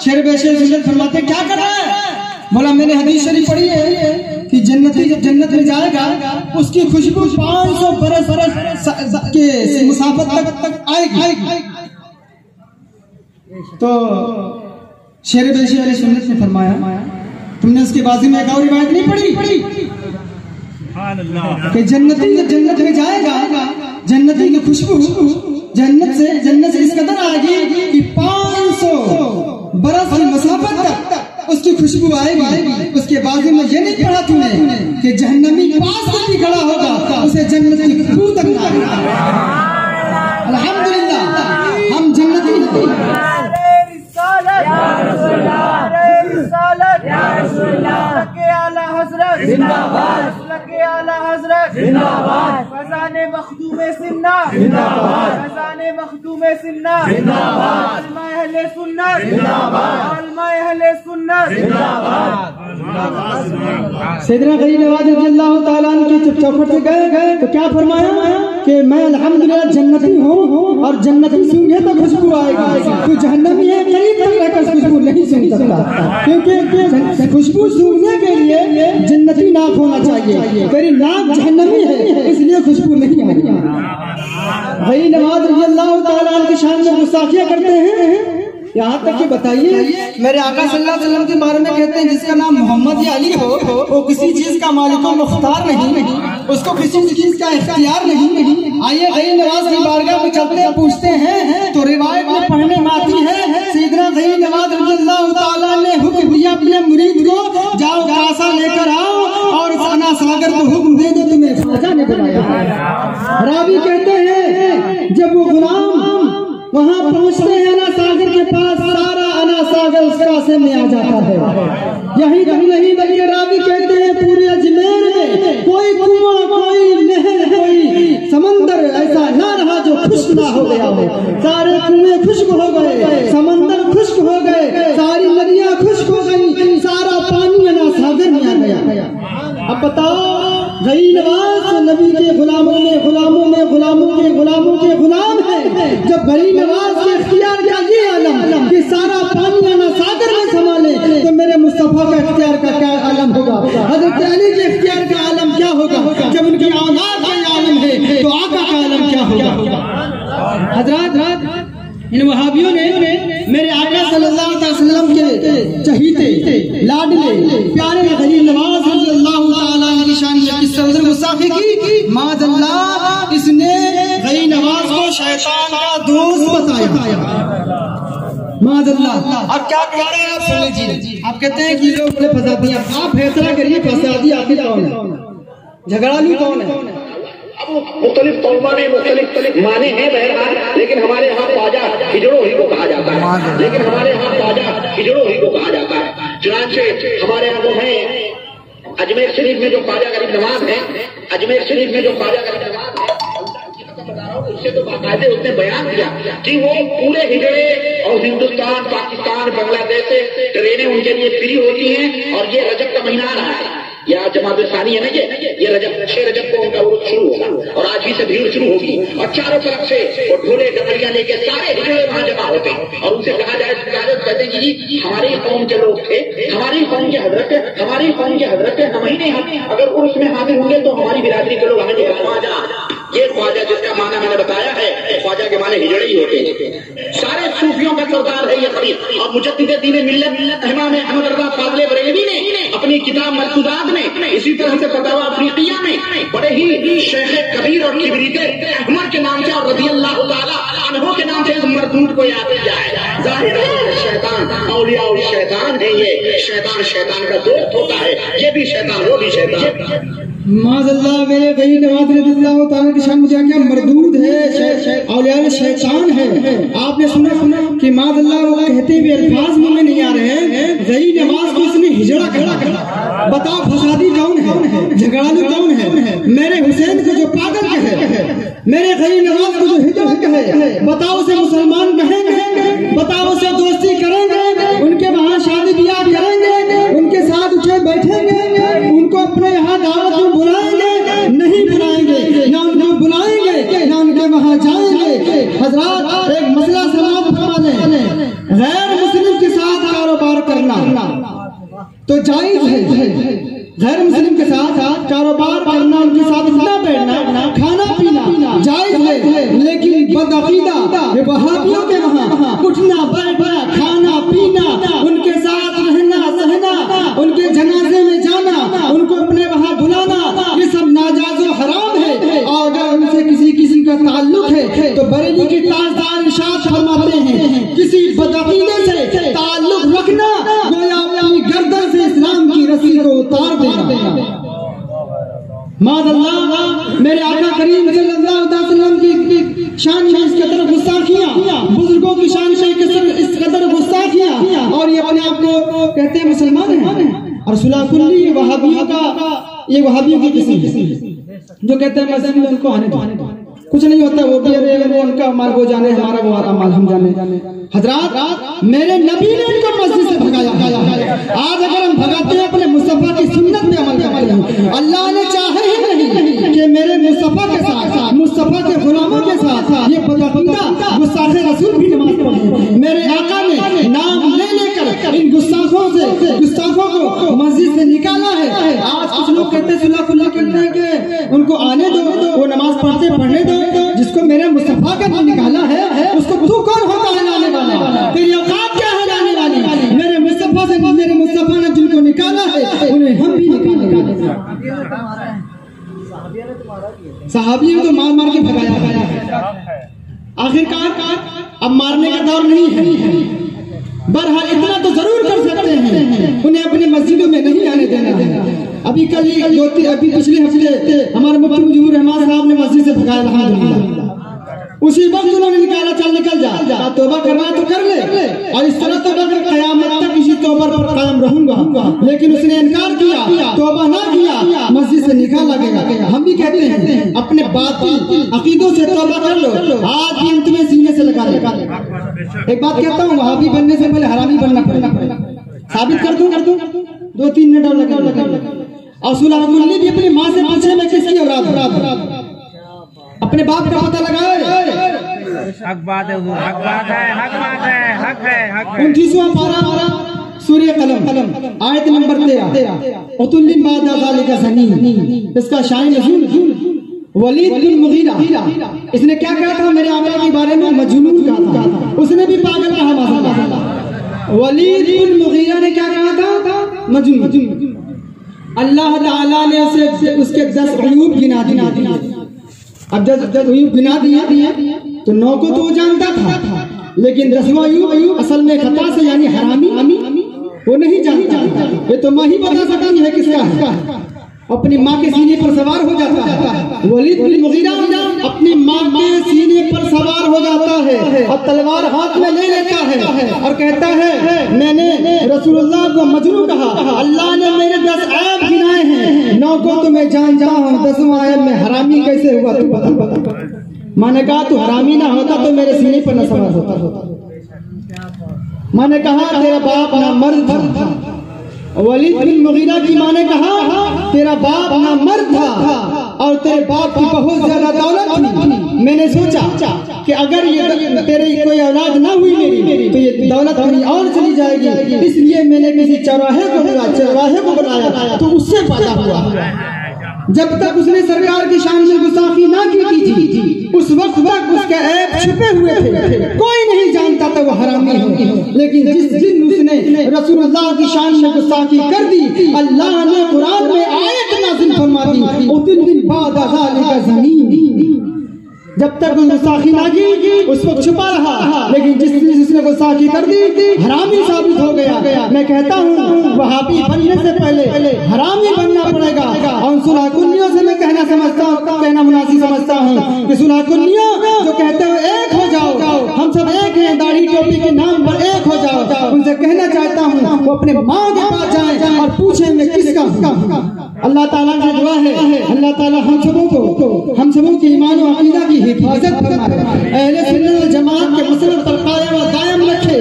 شیر بے شیر سنت فرماتے کیا کر رہا ہے؟ بولا میں نے حدیث شریف پڑھی ہے کہ جنتی جب جنت میں جائے گا اس کی خوشبو 500 برس کے مسافت تک آئے گی. تو شیر بے شیر سنت نے فرمایا تم نے اس کے بازی میں ایک اور روایت نہیں پڑھی کہ جنتی جب جنت میں جائے گا جنتی کی خوشبو جنت سے اس قدر آئے گی کہ 500 برس کی مسافت تک اس کی خوشبو آئے گی. اس کے بازی میں یہ نہیں پڑھا تم نے کہ جہنمی پاس تک بھی کھڑا ہوگا اسے جنت کی خوشبو تک نہ آئے گا. الحمدللہ ہم جنتی ہیں. فضان مخدوم سمنا فضان مخدوم سمنا علماء اہل سنت علماء اہل سنت. سیدنا غریب نواز رضی اللہ تعالیٰ عنہ کی جب چوکھٹ سے گئے تو کیا فرمایا کہ میں الحمدللہ جنتی ہوں اور جنتی سونگے تو خوشبو آئے گی. تو جہنمی ہے قریب تک رہ کر خوشبو نہیں سونگ سکتا کیونکہ خوشبو سونگنے کے لیے جنتی ناک ہونا چاہیے. میری ناک جہنمی ہے اس لیے خوشبو نہیں آئے گی. غریب نواز رضی اللہ تعالیٰ عنہ کی شان میں گستاخیاں کرتے ہیں. یہاں تک کہ بتائیے میرے آقا صلی اللہ علیہ وسلم کے بارے میں کہتے ہیں جس کا نام محمد یا علی ہو وہ کسی چیز کا مالک و مختار نہیں, اس کو کسی چیز کا اختیار نہیں. آئیے غیر نواز کی بارگاہ میں چلتے پوچھتے ہیں تو روایت میں پڑھنے میں آتی ہے سیدنا غیر نواز رضی اللہ تعالیٰ نے حکم دیا اپنے مرید کو جاؤ کاسا لے کر آؤ اور اس انا ساگر کو حکم دے دو تمہیں خواجہ نے بنایا. راوی کہتے ہیں جب وہ غلام وہاں پہنچتے ہیں انا ساگر کے پاس سارا انا ساگر اس راستے میں آ جاتا ہے. یہی تک نہیں بلکہ راوی کہتے ہیں پورے اجمیر میں کوئی کنواں کوئی نہر کوئی سمندر ایسا نہ رہا جو خشک نہ ہو گیا ہو. سارے کنویں خشک ہو گئے, سمندر خشک ہو گئے, ساری ندیاں خشک ہو گئی, سارا پانی انا ساگر میں آ گیا. اب بتاؤ غیر نواز نبی کے غلاموں میں غلاموں میں غلاموں کے غلاموں کے غلام ہے. جب غیر نواز کے اختیار کا یہ عالم کہ سارا پانی انا ساگر میں سنبھالے تو میرے مصطفیٰ کا اختیار کا کیا عالم ہوگا؟ حضرت علی کے اختیار کا عالم کیا ہوگا؟ جب ان کی اولاد کا عالم ہے تو آقا کا عالم کیا ہوگا؟ حضرات ان وہابیوں نے میرے آقا صلی اللہ علیہ وسلم کے چہیتے لاڈلے پیارے غریب نواز رضی اللہ تعالیٰ عنہ کی شان میں قصہ ادھر گستاخی کی. معاذ اللہ اس نے غریب نواز کو شیطان کا دوست بتایا. معاذ اللہ. اب کیا کہہ رہے ہیں آپ سن لیجیے. آپ کہتے ہیں کہ یہ لوگ بڑے فسادی ہیں. آپ فیصلہ کریے فسادی آخر کون ہے, جھگڑالو کون ہے؟ مختلف قوموں میں مختلف معنی ہیں بہرحال, لیکن ہمارے یہاں خواجہ ہجڑوں ہی کو کہا جاتا ہے. لیکن ہمارے یہاں خواجہ ہجڑوں ہی کو کہا جاتا ہے. چنانچہ ہمارے یہاں وہ ہیں اجمیر شریف میں جو خواجہ غریب نواز ہیں, اجمیر شریف میں جو خواجہ غریب نواز ہیں اس سے تو باقاعدہ اس نے بیان کیا کہ وہ پورے ہجڑے اور ہندوستان پاکستان بنگلہ دیش سے ٹرینیں ان کے لیے فری ہوتی ہیں. اور یہ رجب کا مہینہ آ رہا ہے, یا جماعت ثانی ہے نا, یہ رجب 6 رجب کو ان کا عروج شروع ہوگا اور آج ہی سے بھیڑ شروع ہوگی اور چاروں طرف سے وہ ڈھولے ڈبلیاں لے کے سارے ہجڑے وہاں جمع ہوتے ہیں. اور ان سے کہا جائے کہتے ہیں جی ہماری قوم کے لوگ تھے, ہماری قوم کے حضرت ہم ہی نہیں, اگر عرس میں حاضر ہوں گے تو ہماری برادری کے لوگ ہمیں جو خواجہ, یہ خواجہ جس کا معنی میں نے بتایا ہے خواجہ کے معنی ہجڑے ہی ہوتے ہیں. سارے صوفیوں کا سردار ہے یہ خلیل. اور مجدد دین ملت امام احمد رضا فاضل بریلوی نے اپنی کتاب مرصودات میں, اسی طرح سے فتاوی افریقیہ میں بڑے ہی شیخ کبیر اور کبریت احمد کے نام سے اور رضی اللہ تعالی عنہ کے نام سے اس مردود کو یاد کیا ہے. ظاہر ہے شیطان اولیاء اور شیطان ہے, یہ شیطان کا دوست ہوتا ہے, یہ بھی شیطان وہ بھی شیطان. معاذ اللہ میرے غیر نواز رضی اللہ تعالیٰ کی شان مجھے کیا مردود ہے, اولیاء شیطان ہے. آپ نے سنا کہ معاذ اللہ وہ کہتے ہوئے الفاظ منہ میں نہیں آ رہے ہیں غیر نواز کو اس نے ہجڑا کہا. بتاؤ فسادی کون ہے, جھگڑالو کون ہے؟ میرے حسین کو جو پاگل کہے, میرے غیر نواز کو جو ہجڑا کہے, بتاؤ اسے مسلمان کہیں گے؟ بتاؤ سے دوستی کریں گے، ان کے وہاں شادی بیاہ کریں گے، ان کے ساتھ اٹھے بیٹھیں گے، ان کو اپنے یہاں دعوت میں بلائیں گے؟ نہیں بلائیں گے، نہ ان کو بلائیں گے نہ ان کے وہاں جائیں گے۔ حضرات ایک مسئلہ سماعت فرما لیں، غیر مسلم کے ساتھ کاروبار کرنا تو جائز ہے، غیر مسلم کے ساتھ کاروبار کرنا، ان کے ساتھ اٹھنا بیٹھنا، کھانا پینا جائز ہے، لیکن بدعقیدہ وہابیوں کے وہاں اٹھنا بیٹھنا، کھانا پینا، ان کے ساتھ رہنا سہنا، ان کے جنازے میں جانا، ان کو اپنے وہاں بلانا، یہ سب ناجائز و حرام ہے۔ اور اگر ان سے کسی قسم کا تعلق ہے تو بریلی کے تاجدار ارشاد فرماتے ہیں کسی بدعقیدے سے تعلق رکھنا گویا اپنی گردن سے اسلام کی رسی کو اتار دینا۔ معاذ اللہ، میرے آقا کریم صلی اللہ علیہ وسلم کی شان میں اس قدر گستاخیاں، بزرگوں کی شان میں اس قدر گستاخیاں، اور یہ اپنے آپ کو کہتے ہیں مسلمان ہیں، اور صلح کلی یہ وہابیوں کی قسم ہے جو کہتے ہیں مسجد میں ان کو آنے دو، کچھ نہیں ہوتا، وہ بھی وہ ان کا مال وہ جانے، ہمارا وہ مال ہم جانے۔ حضرات میرے نبی نے ان کو مسجد سے بھگایا ہے، آج اگر ہم بھگاتے ہیں اپنے مصطفیٰ کی سنت پہ عمل کرتے ہیں، اللہ نے چاہے ہی نہیں کہ میرے مصطفیٰ کے ساتھ، مصطفیٰ کے غلاموں کے ساتھ یہ بدعقیدہ گستاخ رسول بھی نماز پڑھے۔ میرے آقا نے نام لے لے کر ان گستاخوں کو مسجد سے نکالا ہے۔ آج کچھ لوگ کہتے ہیں صلح کلی کرتے ہیں کہ ان کو آنے دو، وہ نماز پڑھنے دو، جس کو میرے مصطفیٰ کا نام نکالا ہے اس کو تو کون ہوتا ہے لانے والا؟ تیری اوقات کیا ہے لانے والی؟ میرے مصطفیٰ سے، میرے مصطفیٰ نے جن کو نکالا ہے انہیں ہم بھی نکالیں گے۔ صحابیوں تو مار مار کے بھگایا ہے، آخرکار اب مارنے کا دور نہیں ہے، بہرحال اتنا تو ضرور کر سکتے ہیں، انہیں اپنی مسجدوں میں نہیں آنے دینا۔ ابھی پچھلے ہفتے ہمارے مفتی مجیبر رحمان صاحب نے مسجد سے بھگایا، الحمدللہ، اسی وقت انہوں نے نکالا، چل نکل جا، توبہ کرنا تو کر لے، اور اس طرح توبہ کر قیامت تک اسی توبہ پر قائم رہوں گا، لیکن اس نے انکار کیا، توبہ نہ کیا، مسجد سے نکالا گیا۔ ہم بھی کہتے ہیں اپنے باطل عقیدوں سے توبہ کر لو، آج بھی ہم تمہیں سینے سے لگا لے۔ ایک بات کہتا ہوں، وہابی بننے سے پہلے حرامی بننا پڑے گا، ثابت کر دوں 2-3 منٹ اور لگا۔ اور صلح کلی بھی اپنی ماں سے پوچھے میں کس کی اولاد، اپنے باپ کا پتہ لگائے۔ حق بات ہے، حق بات ہے، حق بات ہے، حق ہے، حق ہے۔ 29واں پارہ سورہ قلم آیت نمبر 13، عتل بعد ذلک زنیم، اس کا شان نزول ولید بن مغیرہ، اس نے کیا کہا تھا میرے آقا کے بارے میں؟ مجنون کہا تھا، اس نے بھی پاگل کہا۔ ماشاءاللہ، ولید بن مغیرہ نے کیا کہا تھا؟ مجنون۔ اللہ تعالیٰ نے اس کے 10 عیوب گنا دیے۔ اب جب عیوب گنا دیے تو 9 کو تو وہ جانتا تھا، لیکن 10واں عیوب اصل میں خطا سے یعنی حرامی وہ نہیں جانتا، یہ تو ماں ہی بتا سکتی ہے کس کا ہے۔ اپنی ماں کے سینے پر سوار ہو جاتا ہے، ولید بن مغیرہ اپنی ماں کے سینے پر سوار ہو جاتا ہے اور تلوار ہاتھ میں لے لیتا ہے اور کہتا ہے میں نے رسول اللہ کو مجنون کہا، اللہ نے میرے 10 عیب گنائے ہیں، 9 کو تو میں جانتا ہوں، 10واں عیب میں حرامی کیسے ہوا تو بتا۔ ماں نے کہا تو حرامی نہ ہوتا تو میرے سینے پر نہ سوار ہوتا۔ ماں نے کہا تیرا باپ نہ مرد تھا۔ ولید بن مغیرہ کی ماں نے کہا تیرا باپ نہ مرد تھا اور تیرے باپ کی بہت زیادہ دولت تھی، میں نے سوچا کہ اگر یہ تیری کوئی اولاد نہ ہوئی میری تو یہ دولت کہیں اور چلی جائے گی، اس لیے میں نے کسی چرواہے کو بلایا تو اس سے پیدا ہوا۔ جب تک اس نے سرکار کی شان میں گستاخی نہ کی تھی اس وقت تک اس کے عیب چھپے ہوئے تھے، کوئی نہیں جانتا تھا وہ حرامی ہے، لیکن جس دن اس نے رسول اللہ کی شان میں گستاخی کر دی، اللہ نے قرآن میں آیت نازل فرما دی، عتل بعد ذلک زنیم۔ جب تک گستاخی نہ کی اس وقت چھپا رہا، لیکن جس نے گستاخی کر دی حرامی ثابت ہو گیا۔ میں کہتا ہوں وہابی بننے سے پہلے حرامی بننا پڑے گا، اور صلح کلیوں سے میں کہنا مناسب سمجھتا ہوں کہ صلح کلیوں جو کہتے ہوئے ایک ہو جاؤ، ہم سب ایک ہیں، داڑھی ٹوپی کے نام پر ایک ہو جاؤ، ان سے کہنا چاہتا ہوں وہ اپنے ماں کے پاس جائیں اور پوچھیں میں کس کا۔ اللہ تعالیٰ کی دعا ہے اللہ تعالیٰ ہم سبوں کی ایمان و عقیدہ کی حفاظت فرمائے، اہل سنت و جماعت کے مسلک پر قائم و دائم رکھے،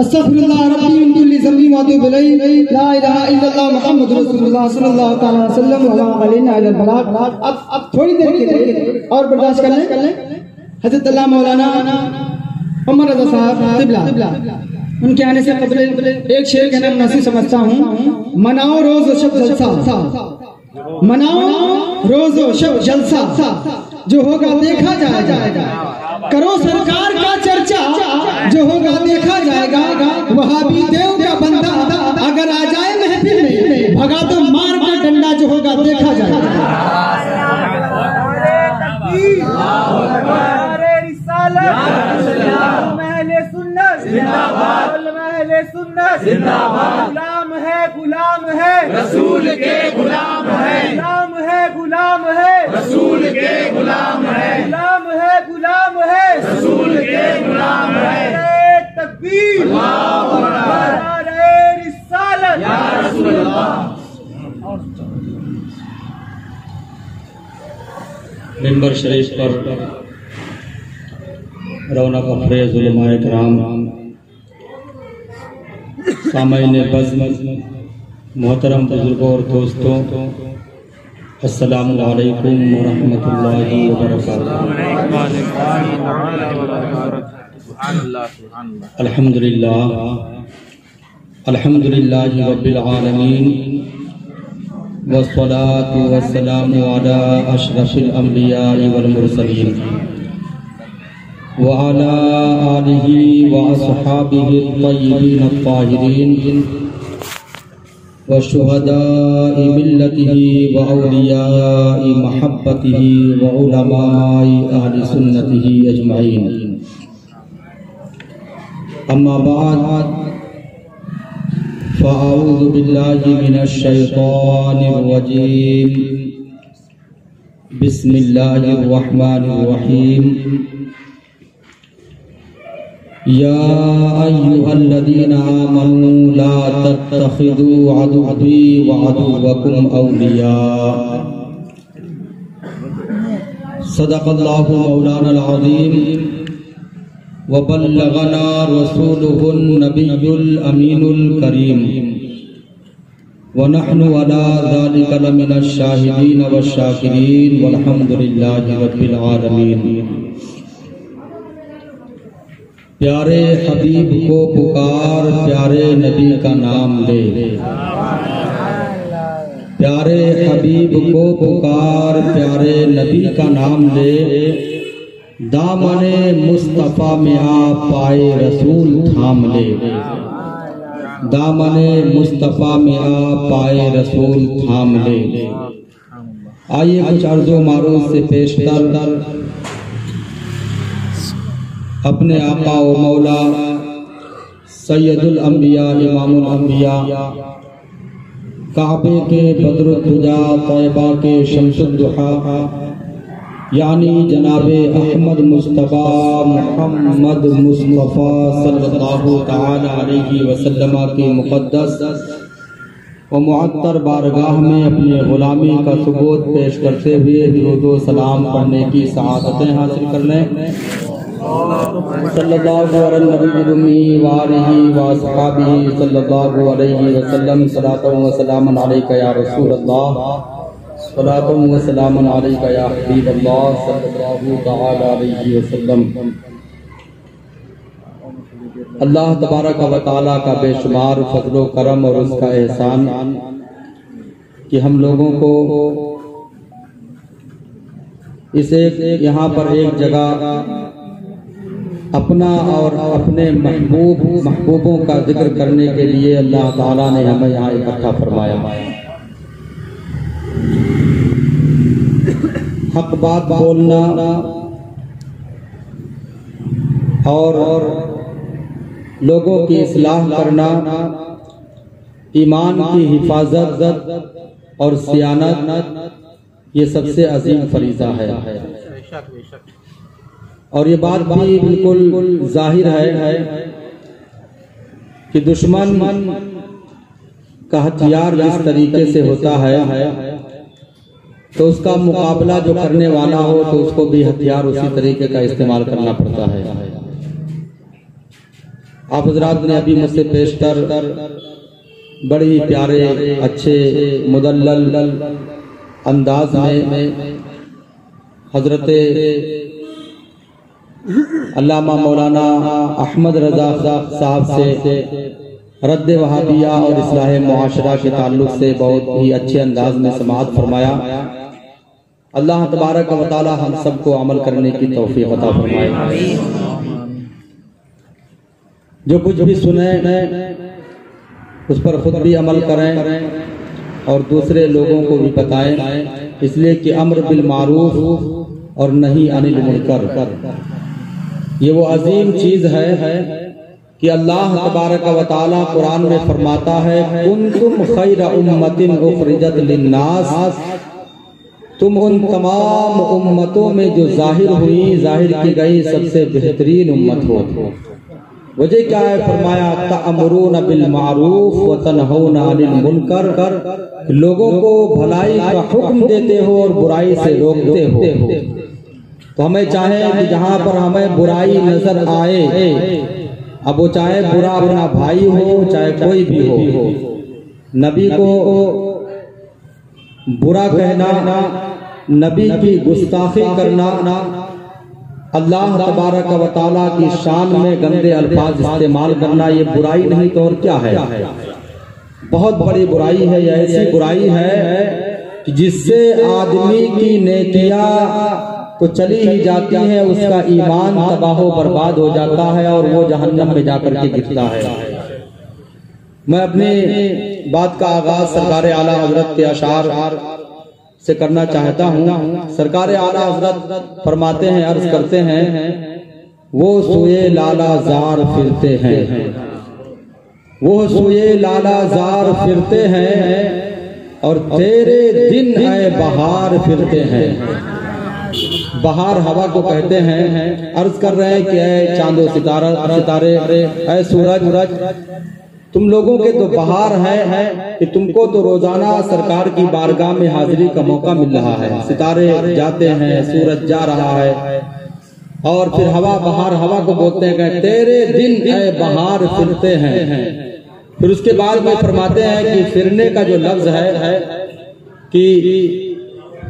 استغفرullah ربی من کل ذنب واتوب الیہ لا الہ الا اللہ محمد رسول اللہ صلی اللہ تعالی علیہ وسلم وما علینا الا البلاغ. اب تھوڑی دیر کے لیے اور برداشت کر لیں. حضرت اللہ مولانا عمر رضا صاحب قبلہ ان کے آنے سے قبل ایک شعر کہنا مناسب سمجھتا ہوں. مناؤ روز و شب جلسہ, مناؤ روز و شب جلسہ, جو ہوگا دیکھا جائے گا. کرو سرکار کا چرچا, جو ہوگا دیکھا جائے گا. وہابی دیو کا بندہ اگر آ جائے محفل میں, بھگا تو مار کا ڈنڈا, جو ہوگا دیکھا جائے گا. غلام ہے غلام ہے رسول کے غلام ہے, غلام ہے غلام ہے رسول کے غلام ہے, غلام ہے غلام ہے رسول کے غلام ہے. تکبیر اللہ اکبر, نعرہ رسالت یا رسول اللہ. منبر شریف پر رونق افریز علماء کرام, سامعین بزم, محترم بزرگوں اور دوستوں, السلام علیکم ورحمۃ اللہ وبرکاتہ. الحمدللہ الحمدللہ رب العالمین, والصلاة والسلام علی اشرف الانبیاء والمرسلین وعلى آلہ واصحابہ الطیبین الطاہرین وشہداء ملتہ واولیاء محبتہ وعلماء اہل سنتہ اجمعین. اما بعد فاعوذ باللہ من الشیطان الرجیم. بسم اللہ الرحمن الرحیم. یا ایہا الذین آمنوا لا تتخذوا عدوی وعدوکم اولیاء. صدق اللہ مولانا العظیم وبلغنا رسولہ النبی الامین الکریم, ونحن على ذلك لمن الشاہدین والشاکرین, والحمد للہ رب العالمین. پیارے حبیب کو پکار, پیارے نبی کا نام لے. پیارے حبیب کو پکار, پیارے نبی کا نام لے. دامن مصطفیٰ میں آ پائے رسول تھام لے. دامن مصطفیٰ میں آ پائے رسول تھام لے. آئیے کچھ عرض و معروض سے پیشتر اپنے آقا و مولا سید الانبیاء امام الانبیاء, کعبے کے بدر الدجا, طیبہ کے شمس الضحیٰ, یعنی جناب احمد مصطفیٰ محمد مصطفیٰ صلی اللہ تعالی علیہ وسلم کی مقدس و معطر بارگاہ میں اپنے غلامی کا ثبوت پیش کرتے ہوئے درود و سلام پڑھنے کی سعادتیں حاصل کر لیں. صلی اللہ علیہ النبی وآلہ واصحابہ صلی اللہ علیہ وسلم. صلاۃ و سلام علیک یا رسول اللہ, صلاۃ و سلام علیک یا حبیب اللہ صلی اللہ تعالی علیہ وسلم. اللہ تبارک و تعالیٰ کا بے شمار فضل و کرم اور اس کا احسان کہ ہم لوگوں کو اس یہاں پر ایک جگہ اپنا اور اپنے محبوبوں کا ذکر کرنے کے لیے اللہ تعالیٰ نے ہمیں یہاں اکٹھا فرمایا. حق بات بولنا اور لوگوں کی اصلاح کرنا, ایمان کی حفاظت اور صیانت, یہ سب سے عظیم فریضہ ہے. اور یہ بات بھی بالکل ظاہر ہے کہ دشمن کا ہتھیار جس طریقے سے ہوتا ہے تو اس کا مقابلہ جو کرنے والا ہو تو اس کو بھی ہتھیار اسی طریقے کا استعمال کرنا پڑتا ہے. آپ حضرات نے ابھی مجھ سے پیشتر بڑی پیارے اچھے مدلل انداز میں حضرت علامہ مولانا احمد رضا صاحب سے رد وہابیہ اور اصلاح معاشرہ کے تعلق سے بہت ہی اچھے انداز میں سماعت فرمایا۔ اللہ تبارک و تعالی ہم سب کو عمل کرنے کی توفیق عطا فرمائے۔ جو کچھ بھی سنیں اس پر خود بھی عمل کریں اور دوسرے لوگوں کو بھی بتائیں، اس لیے کہ امر بالمعروف اور نہی عن المنکر یہ وہ عظیم چیز ہے کہ اللہ تبارک و تعالی قرآن میں فرماتا ہے کنتم خیر امت اخرجت للناس، تم ان تمام امتوں میں جو ظاہر کی گئی سب سے بہترین امت ہو۔ وجہ کیا ہے؟ فرمایا تأمرون بالمعروف وتنہون عن المنکر، لوگوں کو بھلائی کا حکم دیتے ہو اور برائی سے روکتے ہو۔ تو ہمیں چاہے کہ جہاں پر ہمیں برائی نظر آئے، اب وہ چاہے برا اپنا بھائی ہو چاہے کوئی بھی ہو، نبی کو برا کہنا، نبی کی گستاخی کرنا، اللہ تبارک و تعالیٰ کی شان میں گندے الفاظ استعمال کرنا، یہ برائی نہیں تو اور کیا ہے؟ بہت بڑی برائی ہے۔ یہ ایسی برائی ہے جس سے آدمی کی نیکیاں تو چلی ہی جاتی ہیں، اس کا ایمان تباہ و برباد ہو جاتا ہے اور وہ جہنم میں جا کر کے گرتا ہے۔ میں اپنی بات کا آغاز سرکار اعلیٰ حضرت کے اشعار سے کرنا چاہتا ہوں۔ سرکار اعلیٰ حضرت فرماتے ہیں، عرض کرتے ہیں، وہ سوئے لالا زار پھرتے ہیں، وہ سوئے لالا زار پھرتے ہیں اور تیرے دن اے بہار پھرتے ہیں۔ بہار ہوا کو کہتے ہیں۔ عرض کر رہے ہیں کہ اے چاند و ستارے، اے سورج، تم لوگوں کے تو بہار ہے کہ تم کو تو روزانہ سرکار کی بارگاہ میں حاضری کا موقع مل رہا ہے۔ ستارے جاتے ہیں، سورج جا رہا ہے، اور پھر ہوا بہار ہوا کو بولتے ہیں کہ تیرے دن اے بہار پھرتے ہیں۔ پھر اس کے بعد میں فرماتے ہیں کہ پھرنے کا جو لفظ ہے کہ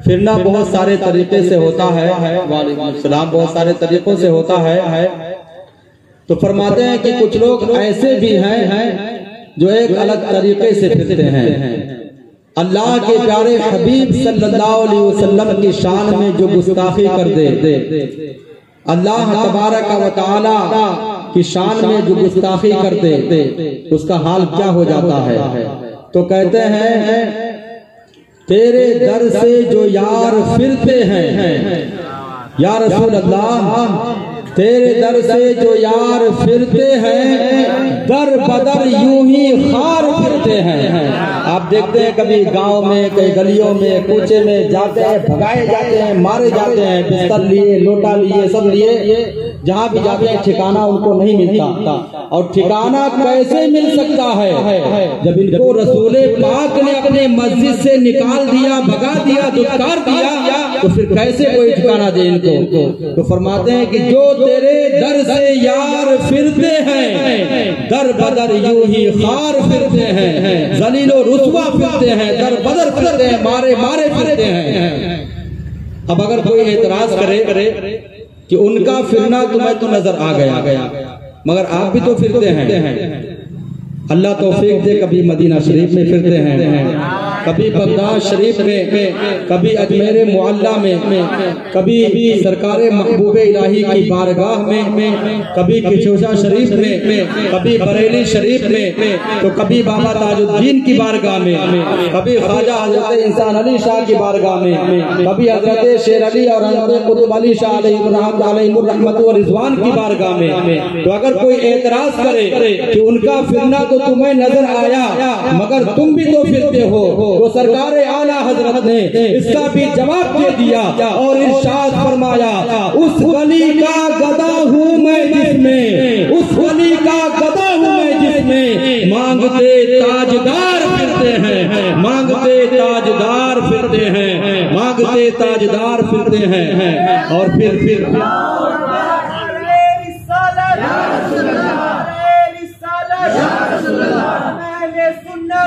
پھرنا بہت سارے طریقے سے ہوتا ہے، وعلیکم السلام، بہت سارے طریقوں سے ہوتا ہے۔ تو فرماتے ہیں کہ کچھ لوگ ایسے بھی ہیں جو ایک الگ طریقے سے پھرتے ہیں۔ اللہ کے پیارے حبیب صلی اللہ علیہ وسلم کی شان میں جو گستاخی کر دے، اللہ تبارک و تعالی کی شان میں جو گستاخی کر دے، اس کا حال کیا ہو جاتا ہے؟ تو کہتے ہیں تیرے در سے جو یار پھرتے ہیں، یا رسول اللہ تیرے در سے جو یار پھرتے ہیں، در بدر یوں ہی خار پھرتے ہیں۔ آپ دیکھتے ہیں کبھی گاؤں میں، کئی گلیوں میں، کوچے میں جاتے ہیں، بھگائے جاتے ہیں، مارے جاتے ہیں، بستر لیے، لوٹا لیے، سب لیے، جہاں بھی جاتے ہیں ٹھکانہ ان کو نہیں ملتا۔ اور ٹھکانہ کیسے مل سکتا ہے جب ان کو رسول پاک نے اپنے مسجد سے نکال دیا، بھگا دیا، دھتکار دیا، تو پھر کیسے کوئی ٹھکانہ دے ان کو؟ تو فرماتے ہیں کہ جو تیرے در سے یار پھرتے ہیں، در بدر یوں ہی خار پھرتے ہیں، ذلیل و رسوا پھرتے ہیں، در بدر پھرتے ہیں، مارے مارے پھرتے ہیں۔ اب اگر کوئی اعتراض کرے کہ ان کا پھرنا تمہیں تو نظر آ گیا، مگر آپ بھی تو پھرتے ہیں۔ اللہ توفیق دے، کبھی مدینہ شریف میں پھرتے ہیں، کبھی بغداد شریف میں، کبھی اجمیر معلیٰ میں، کبھی سرکار محبوب الہی کی بارگاہ میں، کبھی کچوشا شریف میں، کبھی بریلی شریف میں، تو کبھی بابا تاج الدین کی بارگاہ میں، کبھی خواجہ حضرت انسان علی شاہ کی بارگاہ میں، کبھی حضرت شیر علی اور حضرت قطب علی شاہ علیہ الرحمت و رضوان کی بارگاہ میں۔ تو اگر کوئی اعتراض کرے کہ ان کا پھرنا تو تمہیں نظر آیا مگر تم بھی تو پھرتے ہو، تو سرکار اعلیٰ حضرت نے اس کا بھی جواب دے دیا اور ارشاد فرمایا، اس گلی کا گدا ہوں میں جس میں، اس گلی کا گدا ہوں میں جس میں مانگتے تاجدار پھرتے ہیں، مانگتے تاجدار پھرتے ہیں، مانگتے تاجدار پھرتے ہیں۔ اور پھر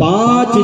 5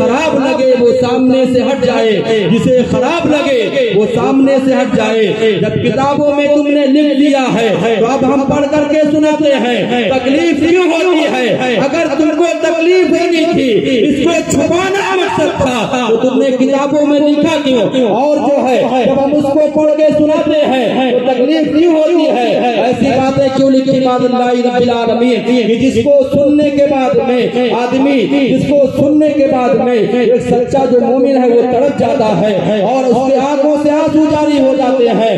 خراب لگے وہ سامنے سے ہٹ جائے، جسے خراب لگے وہ سامنے سے ہٹ جائے۔ جب کتابوں میں تم نے لکھ دیا ہے تو اب ہم پڑھ کر کے سناتے ہیں، تکلیف کیوں ہوتی ہے؟ اگر تم کو تکلیف ہونی تھی، اس کو چھپانا مقصد تھا تو تم نے کتابوں میں لکھا کیوں؟ اور جو ہے جب ہم اس کو پڑھ کے سناتے ہیں تو تکلیف کیوں ہوتی ہے؟ ایسی باتیں کیوں لکھی بات اللہ رب العالمین کہ جس کو سننے کے بعد میں آدمی، جس کو سننے کے بعد میں ایک سچا جو مومن ہے وہ تڑپ جاتا ہے اور اس کے آنکھوں سے آنسو جاری ہو جاتے ہیں۔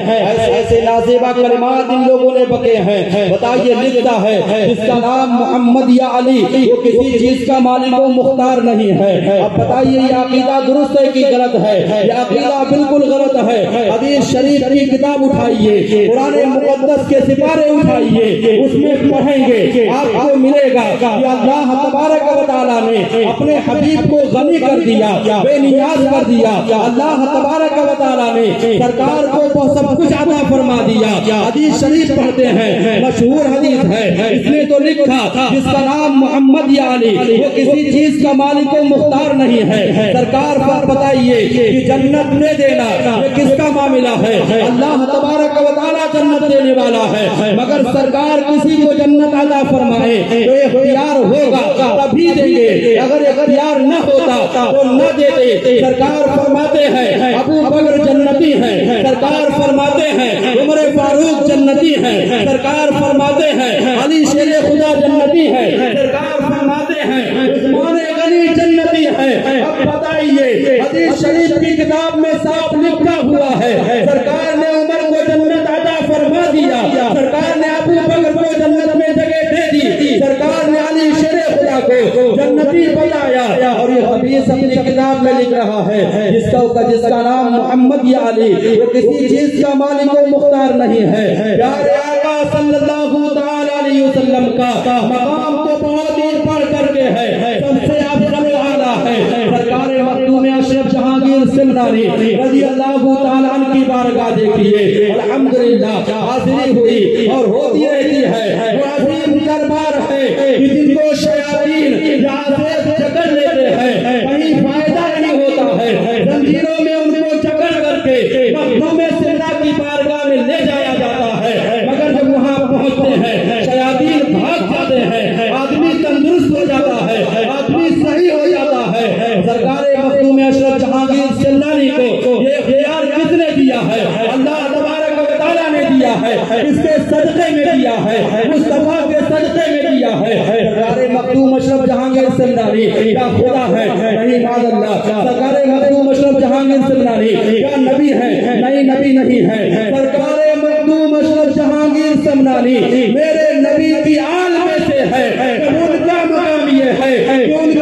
ایسے لازیبہ کلمات ان لوگوں نے بکے ہیں۔ بتائیے لکھتا ہے جس کا نام محمد یا علی وہ کسی چیز کا مالک و مختار نہیں ہے۔ اب بتائیے یہ عقیدہ درست ہے کہ غلط ہے؟ یہ عقیدہ بالکل غلط ہے۔ حدیث شریف کی کتاب اٹھائیے، قرآن مقدس کے سپارے اٹھائیے، اس میں پڑھیں گے آپ کو ملے گا کہ اللہ تبارک و تعالیٰ نے اپنے حبیب کو غنی کر دیا، بے نیاز کر دیا۔ اللہ تبارک و تعالیٰ نے سرکار کو سب کچھ عطا فرما دیا۔ حدیث شریف پڑھتے ہیں، مشہور حدیث ہے، اس نے تو لکھا جس کا نام محمد یا علی وہ کسی چیز کا مالک و مختار نہیں ہے۔ سرکار پر بتائیے کہ جنت دے دینا یہ کس کا معاملہ ہے؟ اللہ تبارک و تعالیٰ جنت دینے والا ہے، مگر سرکار کسی کو جنت عطا فرمائے تو اختیار ہوگا تبھی دیں گے، اگر اختیار نہ ہوتا تو نہ دیتے۔ سرکار فرماتے ہیں ابو بکر جنتی ہیں، سرکار فرماتے ہیں عمر فاروق جنتی ہیں، سرکار فرماتے ہیں علی شیر خدا جنتی ہیں، سرکار فرماتے ہیں عثمان غنی جنتی ہیں۔ اب بتائیے حدیث شریف کی کتاب میں صاف لکھا ہوا ہے سرکار نے عمر کو جنت عطا فرما دیا، سرکار نے ابو بکر کو جنت میں جگہ دے دی، سرکار نے علی شیر خدا کو جنتی بتایا۔ اور یہ حدیث اپنی کتاب میں لکھ رہا ہے جس کا نام محمد یا علی وہ کسی چیز کا مالک و مختار نہیں ہے۔ پیارے آقا صلی اللہ تعالی علیہ وسلم کا مقام تو بہت ہی بڑھ کر کے ہے، سب سے افضل و اعلیٰ ہے۔ سرکار مخدوم اشرف جہانگیر سمنانی رضی اللہ تعالیٰ عنہ کی بارگاہ دیکھیے، الحمدللہ حاضری ہوئی اور ہوتی رہتی ہے۔ وہ عظیم دربار ہے کہ جن کو شیاطین یہاں سے جکڑ لیتے ہیں، کہیں فائدہ نہیں ہوتا ہے، زنجیروں میں ان کو جکڑ کر کے مخدوم سمنا کی بارگاہ میں لے جایا جاتا ہے، مگر جب وہاں پہنچتے ہیں شیاطین بھاگ جاتے ہیں، آدمی تندرست ہو جاتا ہے، آدمی صحیح ہو جاتا ہے۔ سرکار مخدوم اشرف جہانگیر سمنانی کو یہ اختیار کس نے دیا ہے؟ اللہ تبارک و تعالیٰ نے دیا ہے، اس کے صدقے میں دیا ہے، مصطفیٰ کے صدقے میں دیا ہے۔ سرکار مخدوم اشرف جہانگیر سمنانی کیا خدا ہے؟ نہیں معاذ اللہ۔ سرکار مخدوم اشرف جہانگیر سمنانی کیا نبی ہے؟ نہیں نبی نہیں ہے۔ سرکار مخدوم اشرف جہانگیر سمنانی میرے نبی کی آل میں سے ہے، ان کا مقام یہ ہے کہ ان کی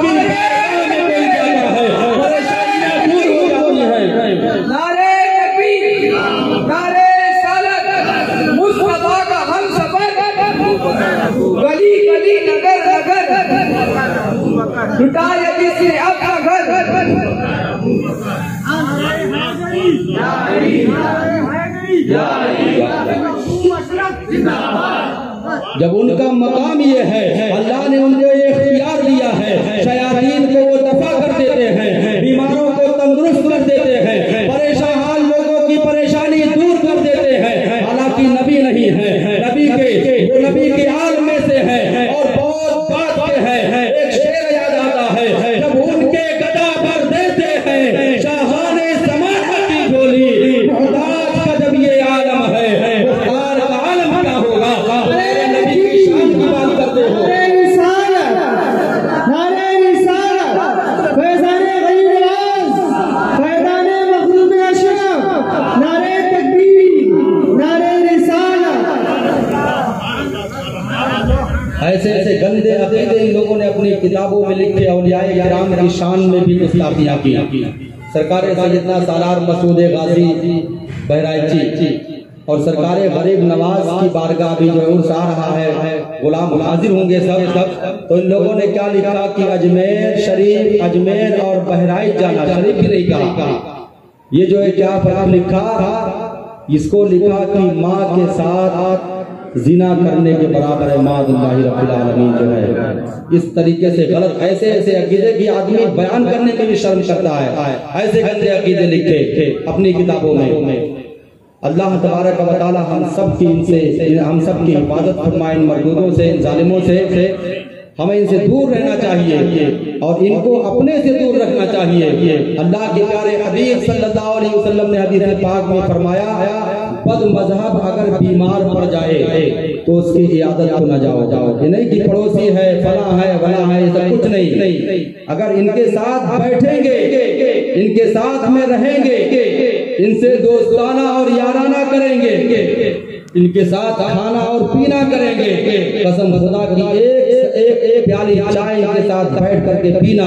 نعرے تکبیر، نعرے رسالت، مصطفیٰ کا ہم سفر، گلی گلی نگر نگر، ہدایت سے اپنا گھر۔ جب ان کا مقام یہ ہے، اللہ نے ان کو یہ اختیار دیا ہے، شیاطین کو وہ دفع کر دیتے ہیں، بیماروں کو تندرست کر دیتے ہیں، پریشان حال لوگوں کی پریشانی دور کر دیتے ہیں۔ حالانکہ نبی نہیں ہے، نبی کے حال میں سے ہے اور بہت بات کے ہے۔ ایک شعر یاد آتا ہے جب ان کے گدا بھر دیتے ہیں شاہان زمانہ کی جھولی، محتاج کا جب یہ عالم ہے مختار کا عالم کیا ہوگا؟ نبی کی شان کی بات کرتے ہو۔ ایسے ایسے گندے عقیدے ان لوگوں نے اپنی کتابوں میں لکھے، اولیاء کرام کی شان میں بھی گستاخیاں کی۔ سرکار سیدنا سالار مسعود غازی بہرائچی اور سرکار غریب نواز کی بارگاہ بھی جو عرس آ رہا ہے، غلام حاضر ہوں گے سب، تو ان لوگوں نے کیا لکھا کہ اجمیر شریف، اجمیر اور بہرائچ جانا، شریف بھی نہیں کہا۔ یہ جو ہے کیا فرق لکھا، اس کو لکھا کہ ماں کے ساتھ زنا کرنے کے برابر ہے معاذ اللہ رب العالمین جو ہے. اس طریقے سے غلط ایسے ایسے عقیدے کی آدمی بیان کرنے میں بھی شرم کرتا ہے. ایسے گندے عقیدے لکھے اپنی کتابوں میں. اللہ تبارک و تعالی ہم سب کی حفاظت فرمائے ان مردودوں سے، ان ظالموں سے. ہمیں ان سے دور رہنا چاہیے اور ان کو اپنے سے دور رکھنا چاہیے. اللہ کے پیارے حبیب صلی اللہ علیہ وسلم نے حدیث پاک میں فرمایا بد مذہب اگر بیمار پڑ جائے تو اس کی عیادت کو نہ جاؤ. یہ نہیں کہ پڑوسی ہے فلاں ہے ولاں ہے، یہ سب کچھ نہیں. اگر ان کے ساتھ بیٹھیں گے، ان کے ساتھ میں رہیں گے، ان سے دوستانہ اور یارانہ کریں گے، ان کے ساتھ کھانا اور پینا کریں گے، قسم خدا کی ایک پیالی چائے کے ساتھ بیٹھ کر کے پینا.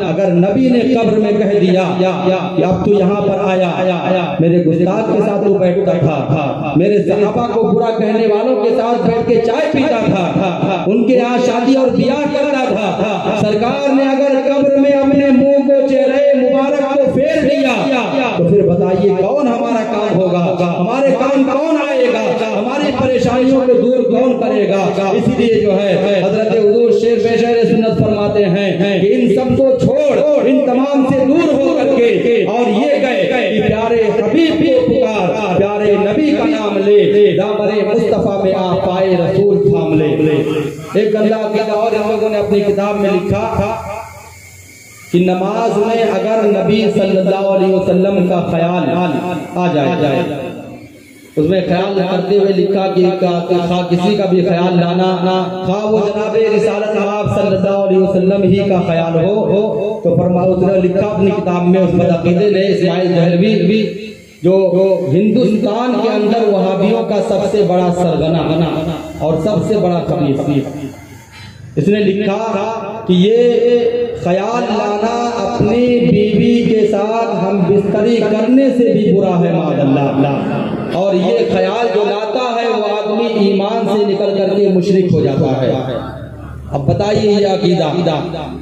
اگر نبی نے قبر میں کہہ دیا کہ اب تو یہاں پر آیا، میرے گستاخ کے ساتھ تو بیٹھتا تھا، میرے صحابہ کو برا کہنے والوں کے ساتھ بیٹھ کے چائے پیتا تھا، ان کے یہاں شادی اور بیاہ کرتا تھا، سرکار نے اگر قبر میں اپنے منہ کو چہرے مبارک کو پھیر دیا تو پھر بتائیے کون ہمارا کام ہوگا؟ ہمارے کام کون آئے گا؟ ہماری پریشانیوں کو دور کون کرے گا؟ اسی لیے جو ہے حضرت حضور شیر بشیر سنت فرماتے ہیں کہ ان سب کو چھوڑ، ان تمام سے دور ہو کر کے اور یہ گئے کہ پیارے حبیب کو پکار، پیارے نبی کا نام لے، دامن مصطفیٰ میں آ پائے رسول تھام لے. ایک اللہ کے اور ہم لوگوں نے اپنی کتاب میں لکھا تھا کہ نماز میں اگر نبی صلی اللہ علیہ وسلم کا خیال آ جائے، اس میں خیال کرتے ہوئے لکھا کہ کسی کا بھی خیال لانا، خواہ وہ جناب رسالت آپ صلی اللہ علیہ وسلم ہی کا خیال ہو، تو فرمایا اس نے لکھا اپنی کتاب میں اس بدعقیدے نے اسماعیل دہلوی جو ہندوستان کے اندر وہابیوں کا سب سے بڑا سرغنہ اور سب سے بڑا خبیث، اس نے لکھا کہ یہ خیال لانا اپنی بیوی کے ساتھ ہم بستری کرنے سے بھی برا ہے معاذ اللہ، اور یہ خیال جو لاتا ہے وہ آدمی ایمان سے نکل کر کے مشرک ہو جاتا ہے. اب بتائیے یہ عقیدہ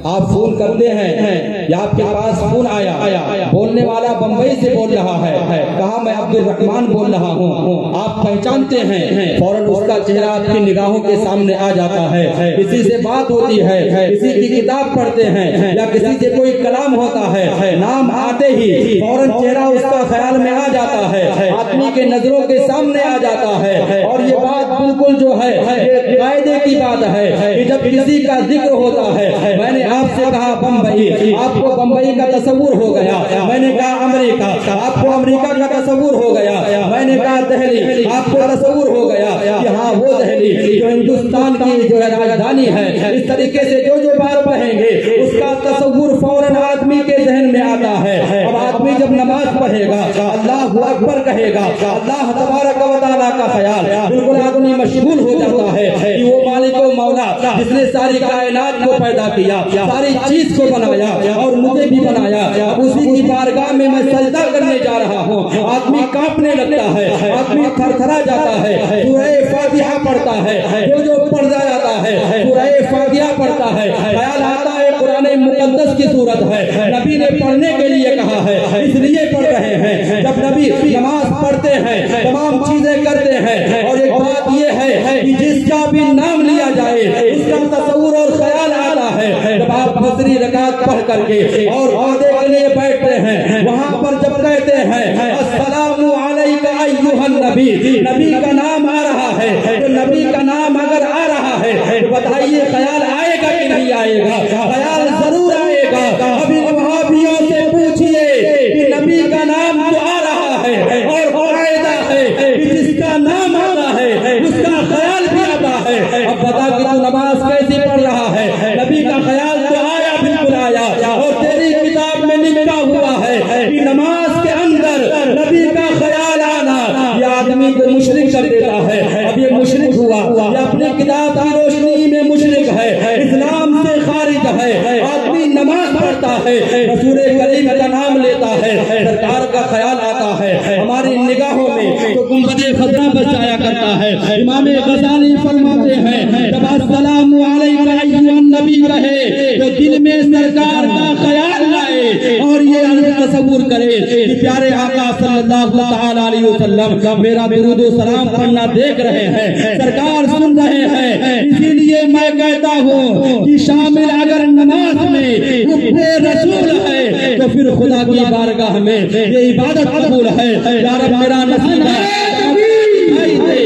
آپ فون کرتے ہیں یا آپ کے پاس فون آیا، بولنے والا بمبئی سے بول رہا ہے، کہا میں عبد الرحمان بول رہا ہوں، آپ پہچانتے ہیں، فوراً اس کا چہرہ آپ کی نگاہوں کے سامنے آ جاتا ہے، کسی سے بات ہوتی ہے، کسی کی کتاب پڑھتے ہیں یا کسی سے کوئی کلام ہوتا ہے، نام آتے ہی فوراً چہرہ اس کا خیال میں آ جاتا ہے، آدمی کے نظروں کے سامنے آ جاتا ہے. اور یہ بات بالکل جو ہے یہ قاعدے کی بات ہے کہ جب کسی کا ذکر ہوتا ہے، میں نے آپ سے کہا بمبئی، آپ کو بمبئی کا تصور ہو گیا، میں نے کہا امریکہ، آپ کو امریکہ کا تصور ہو گیا، میں نے کہا دہلی، آپ کو تصور ہو گیا کہ ہاں وہ دہلی جو ہندوستان کی جو ہے راجدھانی ہے. اس طریقے سے جو بات کہیں گے اس کا تصور فوراً آدمی کے ذہن میں آتا ہے. اب آدمی جب نماز پڑھے گا، اللہ اکبر کہے گا، اللہ تبارک و تعالیٰ کا خیال بالکل آدمی مشغول ہو جاتا ہے کہ وہ مالک و مولا جس نے ساری کائنات کو پیدا کیا، ساری چیز کو بنایا اور مجھے بھی بنایا، اب اسی کی بارگاہ میں میں سجدہ کرنے جا رہا ہوں. آدمی کانپنے لگتا ہے، آدمی تھرتھرا جاتا ہے، سورہ فاتحہ پڑھتا ہے، جو پڑھتا جاتا ہے سورہ فاتحہ پڑھتا ہے، خیال آتا ہے قرآن مقدس کی صورت ہے، نبی نے پڑھنے کے لیے کہا ہے اس لیے پڑھ رہے ہیں. جب نبی نماز پڑھتے ہیں تمام چیزیں کرتے ہیں، اور ایک بات یہ ہے کہ جس کا بھی نام لیا جائے اس کا تصور اور خیال آتا ہے. جب آپ دوسری رکعت پڑھ کر کے اور وعدے کے لیے بیٹھتے ہیں، وہاں پر جب کہتے ہیں السلام علیکہ ایھا النبی، نبی کا نام آ رہا ہے، تو نبی کا نام اگر آ رہا ہے تو بتائیے خیال آئے گا کہ نہیں آئے گا؟ خیال ضرور آئے گا. ابھی وہابیوں سے پوچھئے کہ نبی کا نام تو آ رہا ہے اور قاعدہ ہے کہ جس کا نام آتا ہے اس کا خیال بھی آتا ہے. اب بتا کہ تو نماز کیسے پڑھ رہا ہے؟ نبی کا خیال تو آیا، بالکل آیا، اور تیری کتاب میں لکھا ہوا ہے کہ نماز کے اندر نبی کا خیال آنا یہ آدمی کو مشرک کر دیتا ہے. اب یہ مشرک ہوا، یہ اپنی کتاب کی روشنی میں مشرک ہے، اسلام سے خارج ہے. آدمی نماز پڑھتا ہے، رسول کریم کا نام لیتا ہے، سرکار کا خیال آتا ہے، ہماری نگاہوں میں تو گنبد خضرا بس جایا کرتا ہے. امام غزالی فرماتے ہیں جب السلام علیکہ ایھا النبی کہے تو دل میں سرکار کا خیال آئے اور یہ تصور کرے کہ پیارے آقا صلی اللہ تعالی علیہ وسلم میرا درود و سلام پڑھنا دیکھ رہے ہیں، سرکار سن رہے ہیں، اسی لیے میں کہتا ہوں کہ شامل اگر نماز میں حب رسول ہے تو پھر خدا کی بارگاہ میں یہ عبادت قبول ہے۔ یا رب میرا نصیب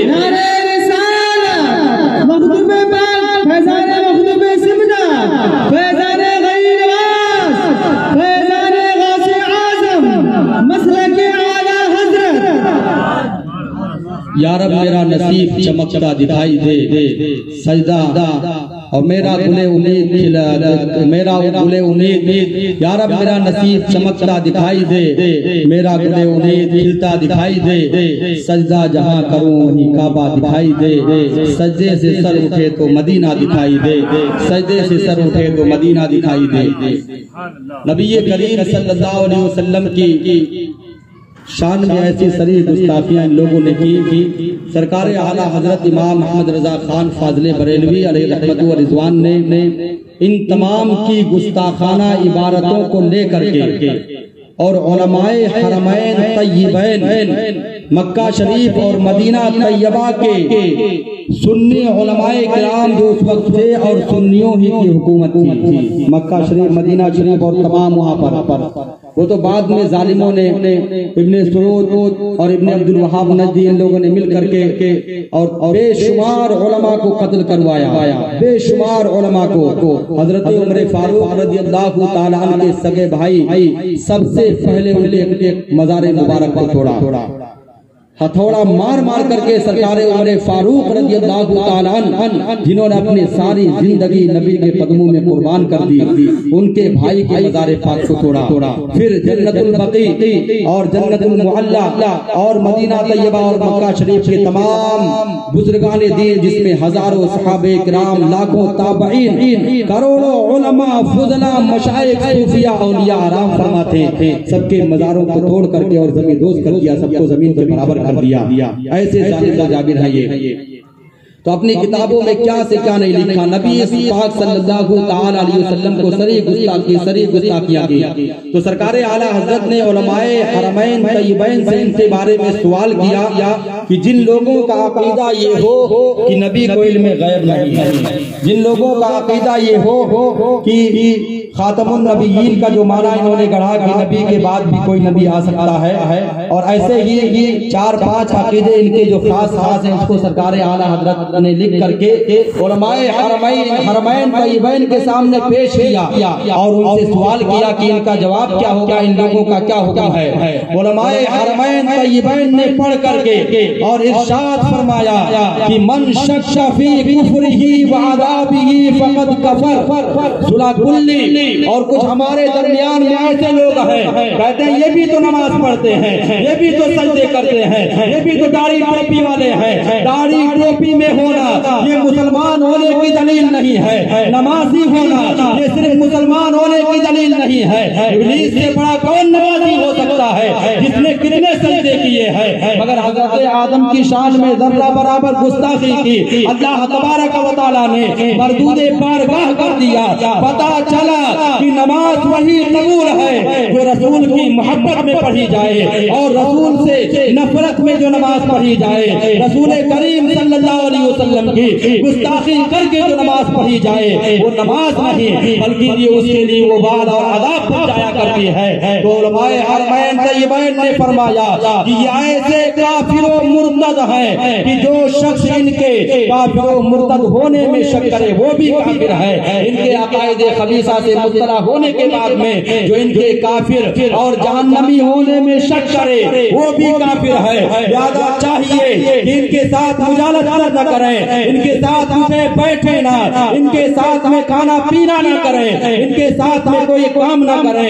نعرہ رسالہ، مخدوم پاک، فیضان مخدوم سمنا، فیضان غیر نواز، فیضان غوث اعظم، مسلک اعلی حضرت۔ یا رب میرا نصیب چمکتا دکھائی دے، سجدہ اور میرا گلے امید میرا گلے امید، یا رب میرا نصیب چمکتا دکھائی دے، میرا گلے امید کھلتا دکھائی دے، سجدہ جہاں کروں وہیں کعبہ دکھائی دے، سجدے سے سر اٹھے تو مدینہ دکھائی دے، سجدے سے سر اٹھے تو مدینہ دکھائی دے۔ نبی کریم صلی اللہ علیہ وسلم کی شان میں ایسی صریح گستاخیاں ان لوگوں نے کی، سرکار اعلیٰ حضرت امام محمد رضا خان فاضل بریلوی علیہ رحمت و رضوان نے ان تمام کی گستاخانہ عبارتوں کو لے کر کے اور علماء حرمین طیبین مکہ شریف اور مدینہ طیبہ کے سنی علماء کرام جو اس وقت تھے اور سنیوں ہی کی حکومت تھی مکہ شریف، مدینہ شریف اور تمام وہاں پر، وہ تو بعد میں ظالموں نے ابن سرود اور ابن عبد الوہاب نجدی ان لوگوں نے مل کر کے اور بے شمار علماء کو قتل کروایا، بے شمار علماء کو۔ حضرت عمر فاروق رضی اللہ تعالیٰ عنہ کے سگے بھائی سب سے پہلے ان کے مزار مبارک کو توڑا، ہتھوڑا مار مار کر کے سرکار عمر فاروق رضی اللہ تعالیٰ عنہ جنہوں نے اپنی ساری زندگی نبی کے قدموں میں قربان کر دی، ان کے بھائی کے مزار پاک کو توڑا۔ پھر جنت البقیع اور جنت المعلا اور مدینہ طیبہ اور مکہ شریف کے تمام بزرگان دین جس میں ہزاروں صحابہ کرام، لاکھوں تابعین، کروڑوں علماء، فضلاء، مشائخ، صوفیاء، اولیاء آرام فرما تھے، سب کے مزاروں کو توڑ کر کے اور زمین دوز کر دیا، سب کو زمین کے برابر کر دیا۔ ایسے ظالم جابر ہے یہ۔ تو اپنی کتابوں میں کیا سے کیا نہیں لکھا، نبی پاک صلی اللہ تعالی علیہ وسلم کو صریح گستاخیاں کی۔ تو سرکار اعلیٰ حضرت نے علماء حرمین طیبین سے ان کے بارے میں سوال کیا کہ جن لوگوں کا عقیدہ یہ ہو کہ نبی کو علم غیب نہیں ہے، جن لوگوں کا عقیدہ یہ ہو کہ خاتم النبیین کا جو معنی انہوں نے گڑھا کہ نبی کے بعد بھی کوئی نبی آ سکتا ہے، اور ایسے ہی 4-5 عقیدے ان کے جو خاص ہیں اس کو سرکار اعلیٰ حضرت نے لکھ کر کے علماء حرمین طیبین کے سامنے پیش کیا اور ان سے سوال کیا کہ ان کا جواب کیا ہوگا، ان لوگوں کا کیا حکم ہے۔ علماء حرمین طیبین نے پڑھ کر کے اور ارشاد فرمایا کہ من شک فی کفرہ وعذابہ فقد کفر، سورہ کلی۔ اور کچھ ہمارے درمیان میں ایسے لوگ ہیں کہتے ہیں یہ بھی تو نماز پڑھتے ہیں، یہ بھی تو سجدے کرتے ہیں، یہ بھی تو داڑھی ٹوپی والے ہیں، داڑھی ٹوپی میں ہونا یہ مسلمان ہونے کی دلیل نہیں ہے، نمازی ہونا یہ صرف مسلمان ہونے کی دلیل نہیں ہے۔ ابلیس سے بڑا کون نمازی ہو سکتا ہے جس نے کتنے سجدے کیے ہیں، مگر حضرت آدم کی شان میں ذرہ برابر گستاخی کی، اللہ تبارک و تعالیٰ نے مردود بارگاہ کر دیا۔ پتہ چلا کہ نماز وہی قبول ہے جو رسول کی محبت میں پڑھی جائے اور رسول سے نفرت میں جو نماز پڑھی جائے، رسول کریم صلی اللہ علیہ وسلم کی گستاخی کر کے جو نماز پڑھی جائے وہ نماز نہیں بلکہ یہ اس کے لیے وبال اور عذاب پہنچایا کرتی ہے۔ تو علماء حرمین طیبین نے فرمایا کہ یہ ایسے کافر و مرتد ہیں کہ جو شخص ان کے کافر و مرتد ہونے میں شک کرے وہ بھی کافر ہے، ان کے عقائد خبیثہ سے مطلع ہونے کے بعد میں جو ان کے کافر اور جہنمی ہونے میں شک کرے وہ بھی کافر ہے۔ لہذا چاہیے کہ ان کے ساتھ مجالسہ نہ کریں، ان کے ساتھ اٹھے بیٹھے نہ، ان کے ساتھ میں کھانا پینا نہ کریں، ان کے ساتھ میں کوئی کام نہ کریں۔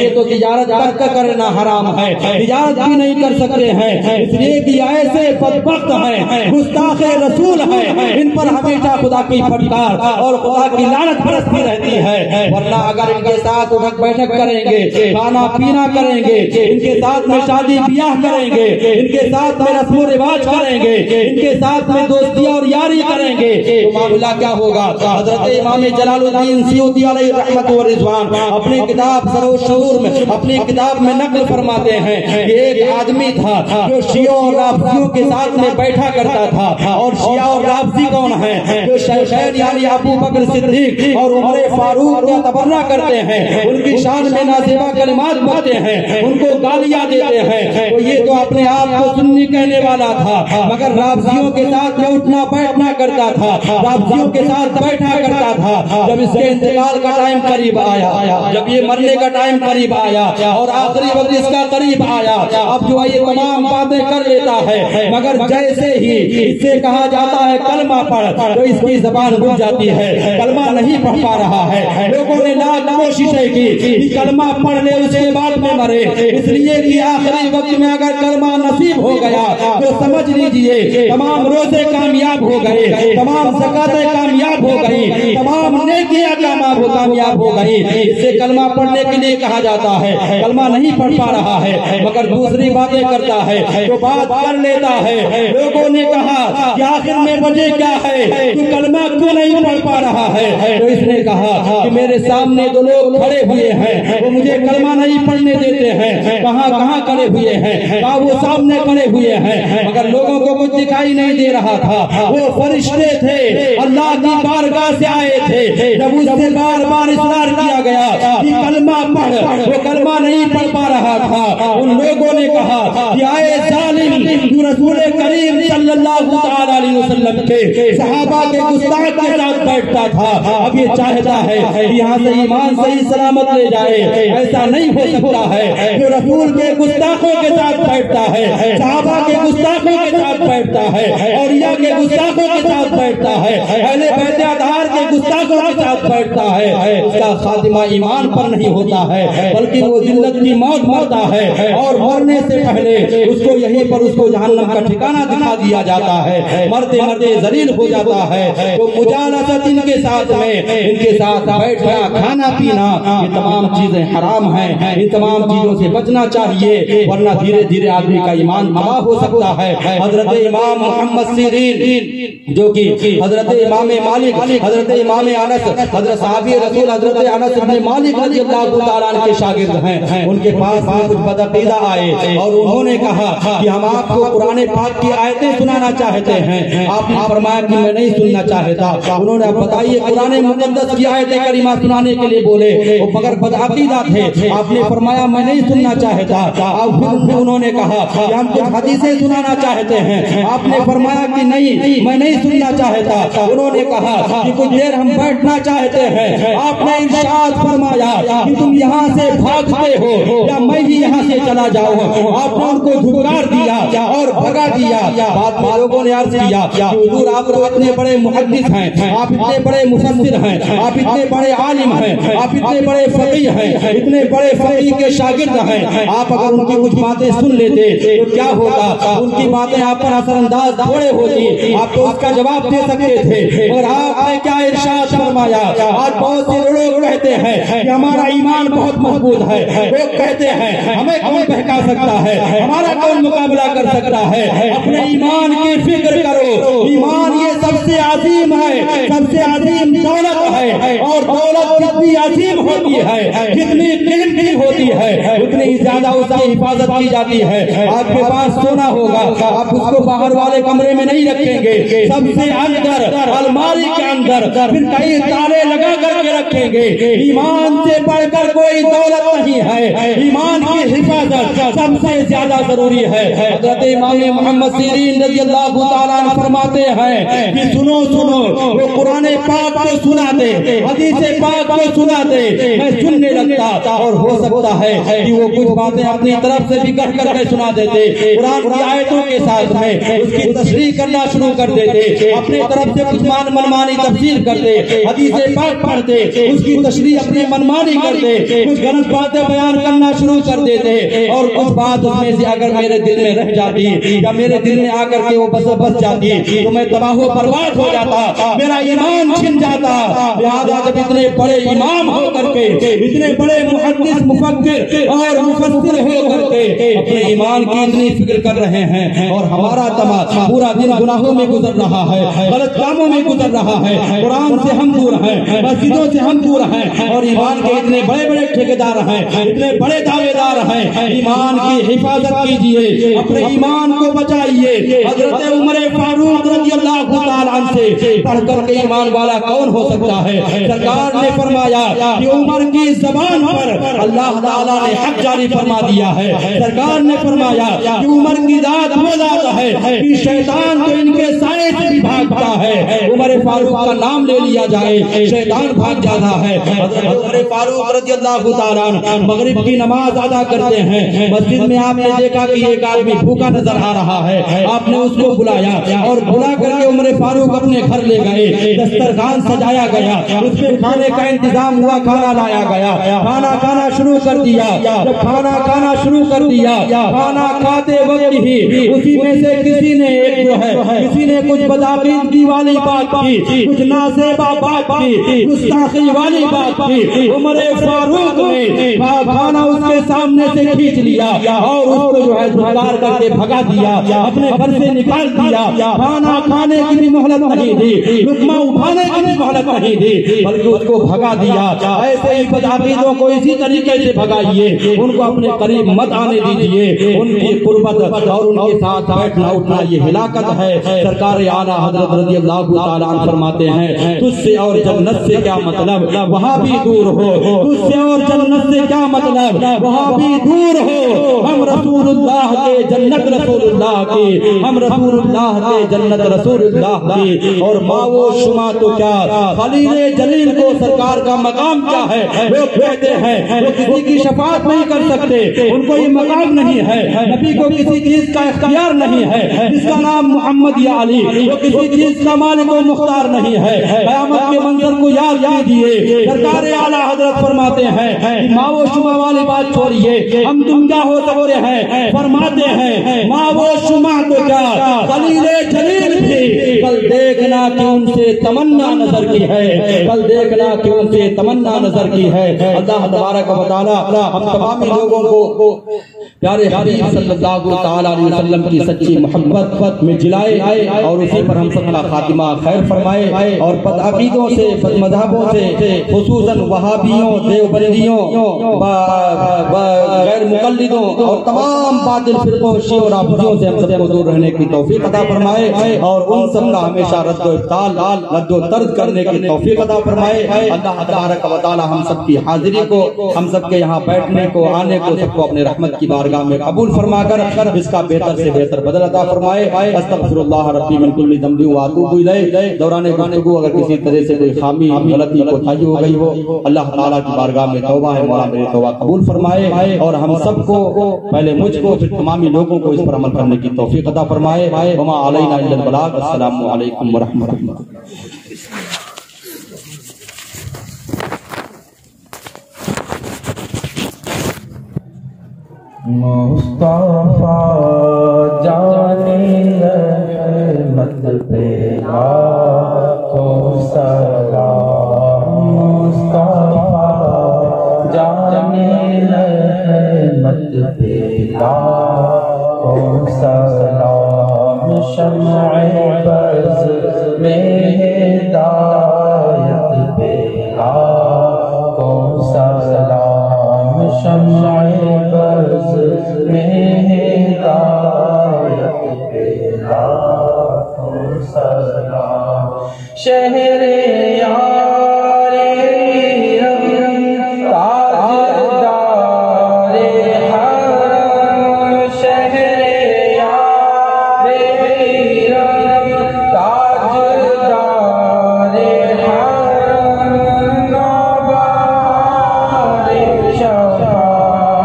یہ تو تجارت ترک کرنا حرام ہے، تجارت بھی نہیں کر سکتے ہیں، اس لیے کہ ایسے بدبخت ہیں، گستاخ رسول ہیں، ان پر ہمیشہ خدا کی پھٹکار اور خدا کی لعنت برستی رہتی ہے۔ ورنہ اگر ان کے ساتھ اٹھک بیٹھک کریں گے، کھانا پینا کریں گے، ان کے ساتھ میں شادی بیاہ کریں گے، ان کے ساتھ میں رسم و رواج کریں گے، ان کے ساتھ میں دوستیاں اور یاری کریں گے تو معاملہ کیا ہوگا؟ حضرت امام جلال الدین سیوطی علیہ رحمت و رضوان اپنی کتاب سر و شعور میں اپنی کتاب میں نقل فرماتے ہیں کہ ایک آدمی تھا جو شیعہ اور رافضیوں کے ساتھ میں بیٹھا کرتا تھا. اور شیعہ اور رافضی کون ہیں؟ جو شیخین یعنی ابو بکر صدیق اور عمر فاروق کا تبرہ کرتے ہیں, ان کی شان میں نازیبہ کلمات پڑھتے ہیں, ان کو گالیاں دیتے ہیں. تو یہ تو اپنے آپ کو سنی کہنے والا تھا, مگر رافضیوں کے ساتھ میں اٹھنا بیٹھنا کرتا تھا, رافضیوں کے ساتھ بیٹھا کرتا تھا. جب اس کے انتقال کا ٹائم قریب آیا, جب یہ مرنے کا ٹائم قریب آیا اور آخری وقت اس کا قریب آیا, اب جو یہ تمام باتیں کر لیتا ہے, مگر جیسے ہی اس سے کہا جاتا ہے کلمہ پڑھ تو اس کی زبان رک جاتی ہے, کلمہ نہیں پڑھ پا رہا ہے. لوگوں نے لاکھ کوششیں کی کہ کلمہ پڑھ لے اس کے بعد میں مرے, اس لیے کہ آخری وقت میں اگر کلمہ نصیب ہو گیا تو سمجھ لیجئے تمام روزے کامیاب ہو گئے, تمام زکاتیں کامیاب ہو گئی, تمام نیکیاں کامیاب ہو گئی. اس سے کلمہ پڑھنے کے لیے کہا جاتا ہے, کلمہ نہیں پڑھ پا رہا ہے مگر دوسری باتیں کرتا ہے تو بات کر لیتا ہے. لوگوں نے کہا کہ آخر میں وجہ کیا ہے, تو کلمہ کیوں نہیں پڑھ پا رہا ہے؟ تو اس نے کہا کہ میرے سامنے دو لوگ کھڑے ہوئے ہیں, وہ مجھے کلمہ نہیں پڑھنے دیتے ہیں. کہاں کھڑے ہوئے ہیں؟ کہا وہ سامنے کھڑے ہوئے ہیں, مگر لوگوں کو کچھ دکھائی نہیں دے رہا تھا. وہ فرشتے تھے, اللہ کی بارگاہ سے آئے تھے. جب اس سے بار بار اصرار کیا گیا کہ کلمہ پڑھ, وہ کلمہ نہیں پڑھ پا رہا تھا. ان لوگوں نے کہا کہ آئے ظالم, تو رسول کریم صلی اللہ علیہ وسلم کے صحابہ کے گستاخ کے ساتھ بیٹھتا تھا, اب یہ چاہتا ہے کہ یہاں سے ایمان صحیح سلامت لے جائے. ایسا نہیں ہو سکتا ہے. جو رسول کے گستاخوں کے ساتھ بیٹھتا ہے, صحابہ کے گستاخوں کے ساتھ بیٹھتا ہے, اولیاء کے گستاخوں کے ساتھ بیٹھتا ہے, اہل بیت اطہار کے گستاخوں کے ساتھ بیٹھتا ہے, اس کا خاتمہ ایمان پر نہیں ہوتا ہے بلکہ وہ ذلت کی موت مرتا ہے. اور مرنے سے پہلے اس کو یہیں پر اس کو جہنم کا ٹھکانہ دکھا دیا جاتا ہے, مرتے مرتے ذلیل ہو جاتا ہے. تو مجالست ان کے ساتھ میں, ان کے ساتھ بیٹھنا, کھانا پینا, یہ تمام چیزیں حرام ہیں. ان تمام چیزوں سے بچنا چاہیے ورنہ دھیرے دھیرے آدمی کا ایمان تباہ ہو سکتا ہے. حضرت امام محمد سیرین جو کہ حضرت امام مالک, حضرت امام انس, حضرت صحابی رسول حضرت انس بن مالک رضی اللہ تعالیٰ عنہ کے شاگرد ہیں. ان کے پاس کچھ بدعقیدہ آئے اور انہوں نے کہا کہ ہم آپ کو قرآن پاک کی آیتیں سنانا چاہتے ہیں. آپ نے فرمایا کہ میں نہیں سننا چاہتا. انہوں نے بتائیے قرآن مقدس کی آیتیں کریمہ سنانے کے لیے بولے, وہ مگر بدعقیدہ تھے. آپ نے فرمایا میں نہیں سننا چاہتا. اب پھر انہوں نے کہا کہ ہم کچھ حدیثیں سنانا چاہتے ہیں. آپ نے فرمایا کہ نہیں میں نہیں سننا چاہتا. انہوں نے کہا کہ کچھ دیر ہم بیٹھنا چاہتے ہیں. آپ نے ارشاد فرمایا کہ تم یہاں سے بھاگتے ہو یا میں ہی یہاں سے چلا جاؤں. آپ نے ان کو دھکار دیا اور بھگا دیا. بعد میں لوگوں نے عرض کیا کہ حضور آپ تو اتنے بڑے محدث ہیں, آپ اتنے بڑے مفسر ہیں, آپ اتنے بڑے عالم ہیں, آپ اتنے بڑے فقیہ ہیں, اتنے بڑے فقیہ کے شاگرد ہیں. آپ اگر ان کی کچھ باتیں سن لیتے تو کیا ہوتا؟ ان کی باتیں آپ پر اثر انداز تھوڑے ہوتی, آپ تو اس کا جواب دے سکتے تھے. اور آپ نے کیا ارشاد فرمایا؟ آج بہت سے لوگ کہتے ہیں کہ ہمارا ایمان بہت مضبوط ہے. لوگ کہتے ہیں ہمیں کون بہکا سکتا ہے, ہمارا کون مقابلہ کر سکتا ہے. اپنے ایمان کی فکر کرو. ایمان یہ سب سے عظیم ہے, سب سے عظیم دولت ہے. اور دولت جتنی عظیم ہوتی ہے, جتنی قیمتی ہوتی ہے, اتنی زیادہ اس کی حفاظت کی جاتی ہے. آپ کے پاس سونا ہوگا, آپ اس کو باہر والے کمرے میں نہیں رکھیں گے, سب سے اندر الماری کے اندر پھر کئی تالے لگا کر کے رکھیں گے. ایمان سے بڑھ کر کوئی دولت نہیں ہے. ایمان کی حفاظت سب سے زیادہ ضروری ہے. حضرت امام محمد سیرین رضی اللہ تعالیٰ عنہ فرماتے ہیں کہ سنو وہ قرآن پاک کو سناتے, حدیث پاک کو سناتے, میں سننے لگتا. اور ہو سکتا ہے کہ وہ کچھ باتیں اپنی طرف سے بھی کر کے سنا دیتے, قرآن کی آیتوں کے ساتھ میں اس کی تشریح کرنا شروع کر دیتے, اپنے طرف سے کچھ منمانی تفسیر کرتے, حدیث پاک پڑھتے, اس کی تشریح اپنی منمانی کرتے، کچھ غلط باتیں بیان کرنا شروع کر دیتے، اور کچھ بات اس میں سے اگر میرے دل میں رہ جاتی یا میرے دل میں آ کر کے وہ بس جاتی تو میں تباہ و برباد ہو جاتا، میرا ایمان چھن جاتا۔ لہذا جب اتنے بڑے امام ہو کر کے، اتنے بڑے محدث مفکر اور مفسر ہو کر کے اپنے ایمان کی اتنی فکر کر رہے ہیں، اور ہمارا تمام پورا دن گناہوں میں گزر رہا ہے، غلط کاموں میں گزر رہا ہے، قرآن سے ہم دور ہیں، مسجدوں سے ہم دور ہیں، اور ایمان کے اتنے بڑے بڑے ٹھیکیدار ہیں، اتنے بڑے دعوے دار ہیں۔ ایمان کی حفاظت کیجئے، اپنے ایمان کو بچائیے۔ حضرت عمر فاروق رضی اللہ تعالیٰ عنہ سے پڑھ کر کے ایمان والا کون ہو سکتا ہے؟ سرکار نے فرمایا کہ عمر کی زبان پر اللہ تعالیٰ نے حق جاری فرما دیا ہے۔ سرکار نے فرمایا کہ عمر کی ذات وہ ذات ہے کہ شیطان تو ان کے سائے سے بھی بھاگتا ہے۔ عمر فاروق کا نام لے لیا جائے، شیطان بھاگ جاتا ہے۔ عمر فاروق رضی اللہ تعالیٰ عنہ مغرب کی نماز ادا کرتے ہیں، مسجد میں آپ نے دیکھا کہ ایک آدمی بھوکا نظر آ رہا ہے، آپ نے اس کو بلایا اور بلا کر کے عمر فاروق اپنے گھر لے گئے، دسترخوان سجایا گیا، اس میں کھانے کا انتظام ہوا، کھانا لایا گیا، کھانا کھانا شروع کر دیا۔ جب کھانا کھانا شروع کر دیا، کھانا کھاتے وقت ہی اسی میں سے کسی نے کسی نے کچھ بدعقیدگی والی بات کی، کچھ نازیبا بات کی، گستاخی والی بات کی۔ عمر فاروق نے کھانا اس کے سامنے سے کھینچ لیا اور اس کو جھلار کر کے بھگا دیا، اپنے گھر سے نکال دیا۔ کھانا کھانے کی بھی مہلت نہیں دی، لقمہ اٹھانے کی بھی مہلت نہیں دی، بلکہ اس کو بھگا دیا۔ ایسے ہی بدعقیدوں کو اسی طریقے سے بھگائیے، ان کو اپنے قریب مت آنے دیجیے، ان کی قربت اور ان کے ساتھ بیٹھنا اٹھنا یہ ہلاکت ہے۔ سرکار اعلیٰ حضرت رضی اللہ تعالیٰ عنہ فرماتے ہیں تجھ سے اور جنت سے کیا مطلب، وہاں بھی دور ہو۔ تجھ سے اور جنت سے کیا مطلب، وہاں بھی دور ہو۔ ہم رسول اللہ کے جنت رسول اللہ کی، ہم رسول اللہ کے جنت رسول اللہ کی، اور ماں و شما تو کیا، خلیل جلیل کو سرکار کا مقام کیا ہے؟ وہ کہتے ہیں وہ کسی کی شفاعت نہیں کر سکتے، ان کو یہ مقام نہیں ہے، نبی کو کسی چیز کا اختیار نہیں ہے، جس کا نام محمد یا علی، وہ کسی چیز کا مالک و مختار نہیں ہے۔ قیامت کے منظر کو یاد کیجیے، سرکار اعلیٰ حضرت فرماتے ہیں ماں و شما والی بات چھوڑیے، ہم تم کیا ہو سکتے ہیں؟ فرماتے ہیں ماں و شما تو کیا، خلیل جلیل بھی کل دیکھنا کہ ان سے تمنا نظر کی ہے، کل دیکھنا کہ ان سے تمنا نظر کی ہے۔ اللہ تبارک و تعالی ہم تمام لوگوں کو پیارے حبیب صلی اللہ تعالیٰ علیہ وسلم کی سچی محبت میں جلائے، اور اسی پر ہم سب کا خاتمہ خیر فرمائے، اور بدعقیدوں سے، بد مذہبوں سے، خصوصاً وہابیوں، دیوبندیوں، غیر مقلدوں اور تمام باطل فرقوں، شیعہ اور رافضیوں سے ہم سب کو دور رہنے کی توفیق عطا فرمائے، اور ان سب کا ہمیشہ رد و ابطال، رد و طرد کرنے کی توفیق عطا فرمائے۔ اللہ تبارک و تعالی ہم سب کی حاضری کو، ہم سب کے یہاں بیٹھنے کو، آنے کو، سب کو اپنے رحمت کی بارگاہ میں قبول فرما کر اس کا بہتر سے بہتر بدل عطا فرمائے۔ استغفر اللہ ربی من کل ذنب واتوب الیہ۔ دوران گفتگو اگر کسی طرح سے کوئی خامی، غلطی، کوتاہی ہو گئی ہو، اللہ تعالیٰ کی بارگاہ میں توبہ ہے، مولا میری توبہ قبول فرمائے، اور ہم سب کو، پہلے مجھ کو پھر تمامی لوگوں کو اس پر عمل کرنے کی توفیق عطا فرمائے۔ وما علینا الا البلاغ۔ السلام علیکم ورحمۃ اللہ۔ مصطفیٰ جانے رحمت پہ لاکھوں سلام، مصطفیٰ جانے رحمت پہ لاکھوں سلام، شمع بز میں ہدایت پہ لاکھوں سلام، شمع بز میں ہدایت پہ لاکھوں سلام، شہر یار رم تاجدار حرم، شہر یار رم تاجدار حرم، نوبہار شفاعت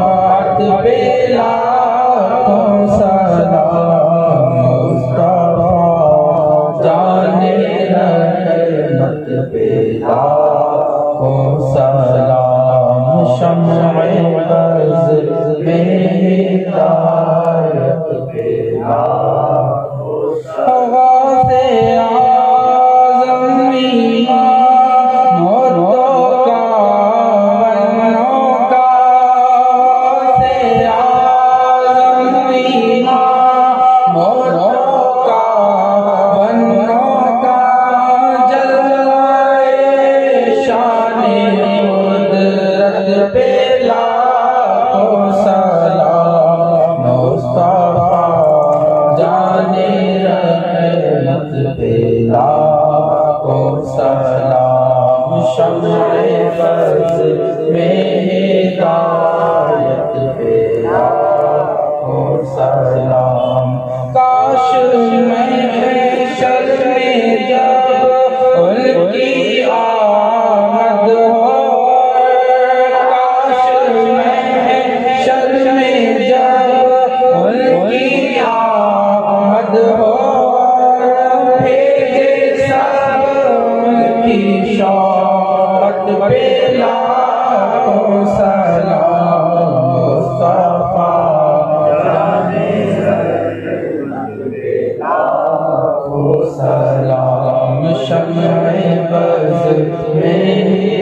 شمع بز میں ہدایت پھیلا غوث اعظم مردوں کا ونوں کا غوث اعظم مردوں کا ونوں کا جلوہ شان قدرت پہ لاکھوں سلام مصطفیٰ جان رحمت پہ لاکھوں سلام شمع بز میں ہدایت پہ لاکھوں سلام کاش محشر میں جب ان کی آمد ہو کاش محشر میں جب ان کی آمد ہو بھیجے سب ان کی شوقت پہ لاکھوں سلام مصطفیٰ سلام شمع بز میں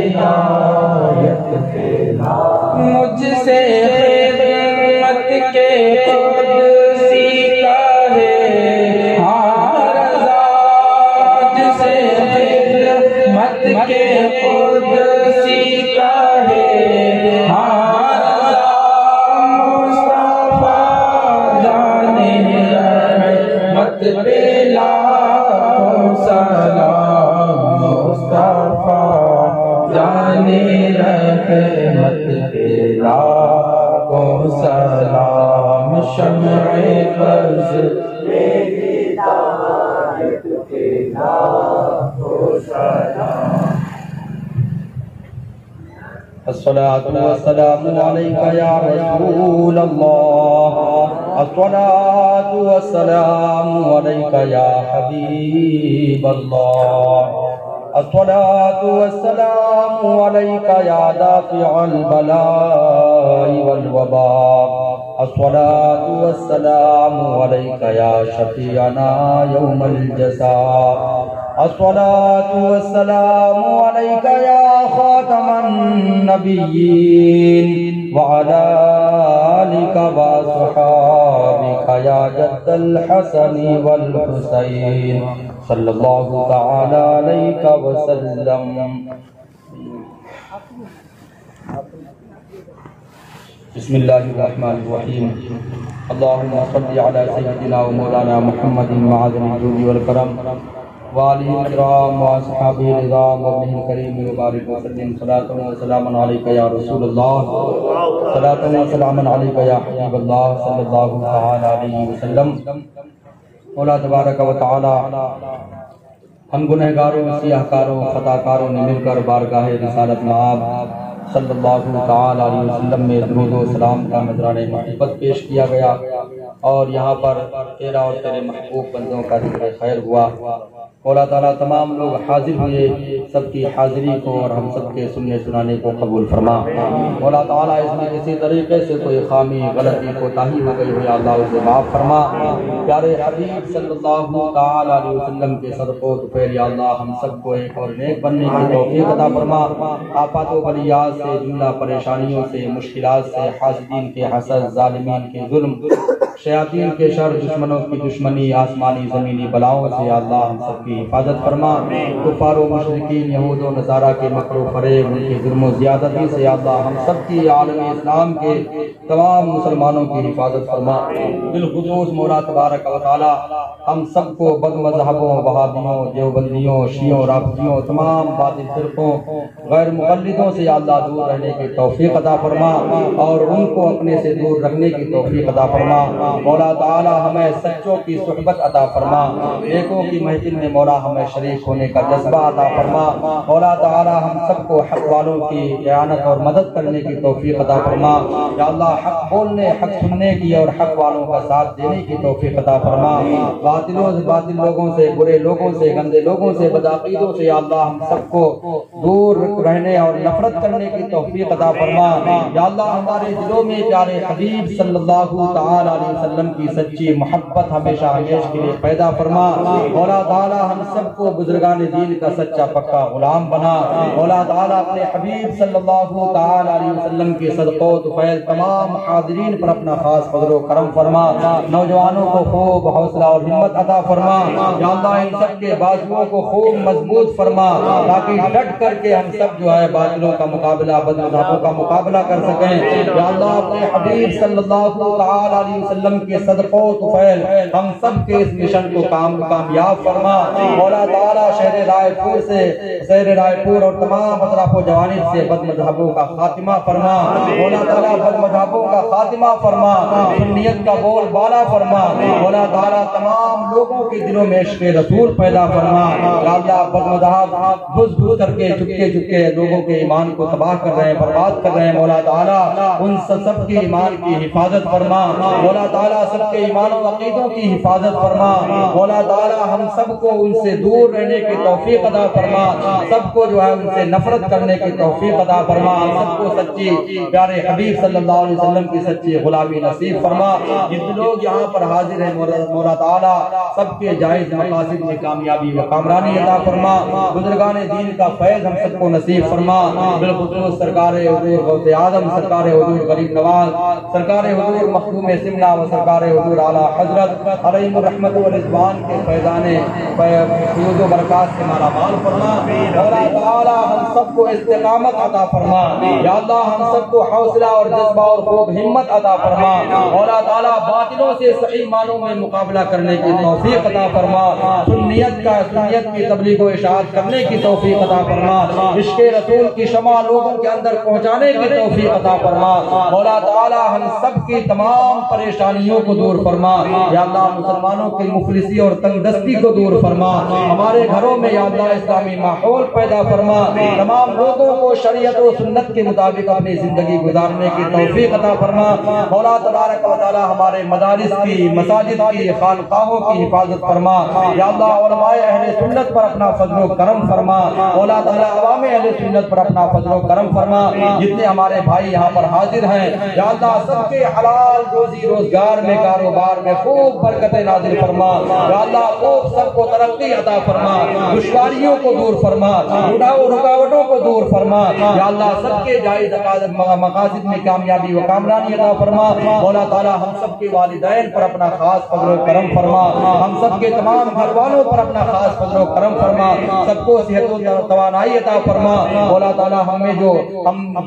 ہدایت پھیلا مجھ سے خدمت کے قدسی کا ہے ہاں رضا مجھ سے خدمت کے قدسی کا ہے ہاں رضا مصطفیٰ جان رحمت پہ لاکھوں سلام مصطفیٰ جان رحمت پہ لاکھوں سلام شمع بز میں ہدایت پہ لاکھوں سلام الصلاة والسلام عليك يا رسول الله الصلاة والسلام عليك يا حبيب الله الصلاة والسلام عليك يا دافع البلاء والوباء الصلاة والسلام عليك يا شفيعنا يوم الجزاء الصلاة والسلام عليك يا خاتم النبيين وعلى آلك وصحابك يا جد الحسن والحسين صلى الله تعالى عليك وسلم بسم الله الرحمن الرحيم اللهم صل على سيدنا ومولانا محمد معظم الجود والكرم وآلہ الکرام واصحابہ الرضام وابنہ الکریم وبارک وسلم صلاۃ وسلام علیک یا رسول اللہ صلاۃ وسلام علیک یا حبیب اللہ صلی اللہ تعالی علیہ وسلم مولا تبارک و تعالی ہم گنہگاروں سیاہ کاروں خطا کاروں نے مل کر بارگاہ رسالت مآب صلی اللہ تعالی علیہ وسلم میں درود و سلام کا نذرانہ محبت پیش کیا گیا اور یہاں پر تیرا اور تیرے محبوب بندوں کا ذکر خیر ہوا مولا تعالیٰ تمام لوگ حاضر ہوئے سب کی حاضری کو اور ہم سب کے سننے سنانے کو قبول فرما مولا تعالیٰ اس میں کسی طریقے سے کوئی خامی غلطی کوتاہی ہو گئی ہو یا اللہ اسے معاف فرما پیارے حبیب صلی اللہ تعالیٰ علیہ وسلم کے صدقہ و طفیل یا اللہ ہم سب کو ایک اور نیک بننے کی توفیق عطا فرما آفات و بلیات سے جملہ پریشانیوں سے مشکلات سے حاسدین کے حسد ظالمین کے ظلم شیاطین کے شر دشمنوں کی دشمنی آسمانی زمینی بلاؤں سے یا اللہ ہم سب کی حفاظت فرما کفار و مشرکین یہود و نصارہ کے مکر و فریب ان کے ظلم و زیادتی سے یا اللہ ہم سب کی عالم اسلام کے تمام مسلمانوں کی حفاظت فرما بالخصوص مولا تبارک و تعالی ہم سب کو بد مذہبوں وہابیوں دیوبندیوں شیعوں رافضیوں تمام باطل فرقوں غیر مقلدوں سے یا اللہ دور رہنے کی توفیق عطا فرما اور ان کو اپنے سے دور رکھنے کی توفیق عطا فرما مولا تعالی ہمیں سچوں کی صحبت عطا فرما، نیکوں کی محفل میں مولا ہمیں شریک ہونے کا جذبہ عطا فرما، مولا تعالی ہم سب کو حق والوں کی اعانت اور مدد کرنے کی توفیق عطا فرما، یا اللہ حق بولنے، حق سننے کی اور حق والوں کا ساتھ دینے کی توفیق عطا فرما، باطل لوگوں سے، برے لوگوں سے، گندے لوگوں سے، بدعقیدوں سے یا اللہ ہم سب کو دور رہنے اور نفرت کرنے کی توفیق عطا فرما، یا اللہ ہمارے دلوں میں پیارے حبیب صلی اللہ تعالی علیہ وسلم کی سچی محبت ہمیشہ ہمیش کے لیے پیدا فرما، مولا تعالی ہم سب کو بزرگان دین کا سچا پکا غلام بنا، مولا تعالی اپنے حبیب صلی اللہ تعالی علیہ وسلم کے صدقہ و طفیل تمام حاضرین پر اپنا خاص فضل و کرم فرما، نوجوانوں کو خوب حوصلہ اور ہمت عطا فرما، یا اللہ ان سب کے بازوؤں کو خوب مضبوط فرما تاکہ ڈٹ کر کے ہم سب جو ہے باطلوں کا مقابلہ، بدمذہبوں کا مقابلہ کر سکیں، یا اللہ اپنے حبیب صلی اللہ تعالی علیہ وسلم کے صدقہ و طفیل ہم سب کے اس مشن کو کامیاب فرما، مولا تعالی شہر رائے پور اور تمام اطراف و جوانب سے بد مذہبوں کا خاتمہ فرما، مولا تعالی بد مذہبوں کا خاتمہ فرما، سنیت کا بول بالا فرما، مولا تعالی تمام لوگوں کے دلوں میں عشق رسول پیدا فرما، یا اللہ بد مذہب بز کر کے چپکے لوگوں کے ایمان کو تباہ کر رہے ہیں، برباد کر رہے ہیں، مولا تعالی ان سب کے ایمان کی حفاظت فرما، مولا تعالی سب کے ایمان و عقیدوں کی حفاظت فرما، مولا تعالی ہم سب کو ان سے دور رہنے کی توفیق عطا فرما، سب کو جو ہے ان سے نفرت کرنے کی توفیق عطا فرما، سب کو سچی پیارے حبیب صلی اللہ علیہ وسلم کی سچی غلامی نصیب فرما، جتنے لوگ یہاں پر حاضر ہیں مولا تعالی سب کے جائز مقاصد میں کامیابی و کامرانی عطا فرما، بزرگان دین کا فیض ہم سب کو نصیب فرما، بالخصوص سرکار حضور غوث اعظم، سرکار حضور غریب نواز، سرکار حضور مخدوم سمنا و سرکار حضور اعلیٰ حضرت علیہم الرحمت و رضوان کے فیضانے فیوز و برکات سے مالا مال فرما، مولا تعالی ہم سب کو استقامت عطا فرما، یا اللہ ہم سب کو حوصلہ اور جذبہ اور خوب ہمت عطا فرما، مولا تعالی باطلوں سے صحیح معنوں میں مقابلہ کرنے کی توفیق عطا فرما، سنیت کی تبلیغ و اشاعت کرنے کی توفیق عطا فرما، عشق رسول کی شمع لوگوں کے اندر پہنچانے کی توفیق عطا فرما، مولا تعالی ہم سب کی تمام پریشانیوں کو دور فرما، یا اللہ مسلمانوں کی مفلسی اور تنگ دستی کو دور فرما، ہمارے گھروں میں یا اللہ اسلامی ماحول پیدا فرما، تمام لوگوں کو شریعت و سنت کے مطابق اپنی زندگی گزارنے کی توفیق عطا فرما، مولا تبارک و تعالی ہمارے مدارس کی، مساجد کی، خانقاہوں کی حفاظت فرما، یا اللہ علماء اہل سنت پر اپنا فضل و کرم فرما، مولا تعالی عوام اہل سنت پر اپنا فضل و کرم فرما، جتنے ہمارے بھائی یہاں پر حاضر ہیں یا اللہ سب کے حلال روزی روزگار میں، کاروبار میں خوب برکت نازل فرما، یا اللہ خوب سب کو ترقی عطا فرما، دشواریوں کو دور فرما، رکاوٹوں کو دور فرما، یا اللہ سب کے جائز مقاصد میں کامیابی و کامرانی عطا فرما، مولا تعالی ہم سب کے والدین پر اپنا خاص فضل و کرم فرما، ہم سب کے تمام گھر والوں پر اپنا خاص فضل و کرم فرما، سب کو صحت و توانائی عطا فرما، مولا تعالی ہمیں جو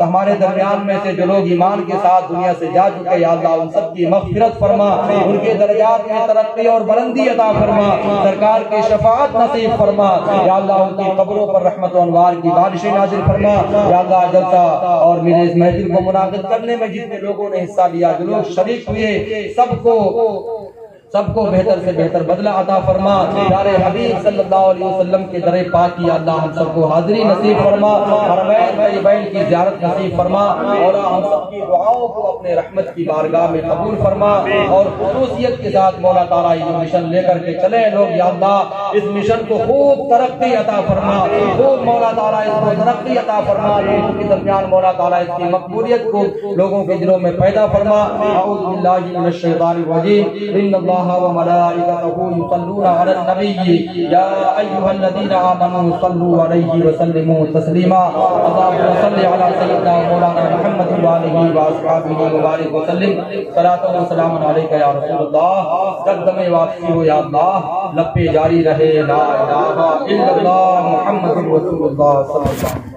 ہمارے درمیان میں سے جو لوگ ایمان کے ساتھ دنیا سے جا چکے یا اللہ ان سب کی مغفرت فرما، ان کے درجات میں ترقی اور بلندی عطا فرما، سرکار کی شفاعت نصیب فرما، یا اللہ ان کی قبروں پر رحمت و انوار کی بارشیں نازل فرما، یا اللہ جلسہ اور میرے اس محفل کو منعقد کرنے میں جتنے لوگوں نے حصہ لیا، جو لوگ شریک ہوئے، سب کو بہتر سے بہتر بدلہ عطا فرما، پیارے حبیب صلی اللہ علیہ وسلم کے در پاک کی اللہ ہم سب کو حاضری نصیب فرما، حرمین طیبین کی زیارت نصیب فرما، اور ہم سب کی دعاؤں کو اپنے رحمت کی بارگاہ میں قبول فرما، اور خصوصیت کے ساتھ مولا تعالیٰ یہ مشن لے کر کے چلے لوگ، یا اللہ اس مشن کو خوب ترقی عطا فرما، خوب مولا تعالیٰ اس کو ترقی عطا فرما، لوگوں کے درمیان مولا تعالیٰ اس کی مقبولیت کو لوگوں کے دلوں میں پیدا فرما، اعوذ باللہ من الشیطان الرجیم، ان اللہ وملائكته يصلون على النبي يا ايها الذين امنوا صلوا عليه وسلموا تسليما، اللهم صل على سيدنا مولانا محمد وآله واصحابه وبارك وسلم، صلاۃ و سلام علیک یا رسول اللہ، قدم واپسی ہو یا اللہ، لب پہ جاری رہے لا الہ الا اللہ محمد رسول اللہ صلی اللہ علیہ وسلم۔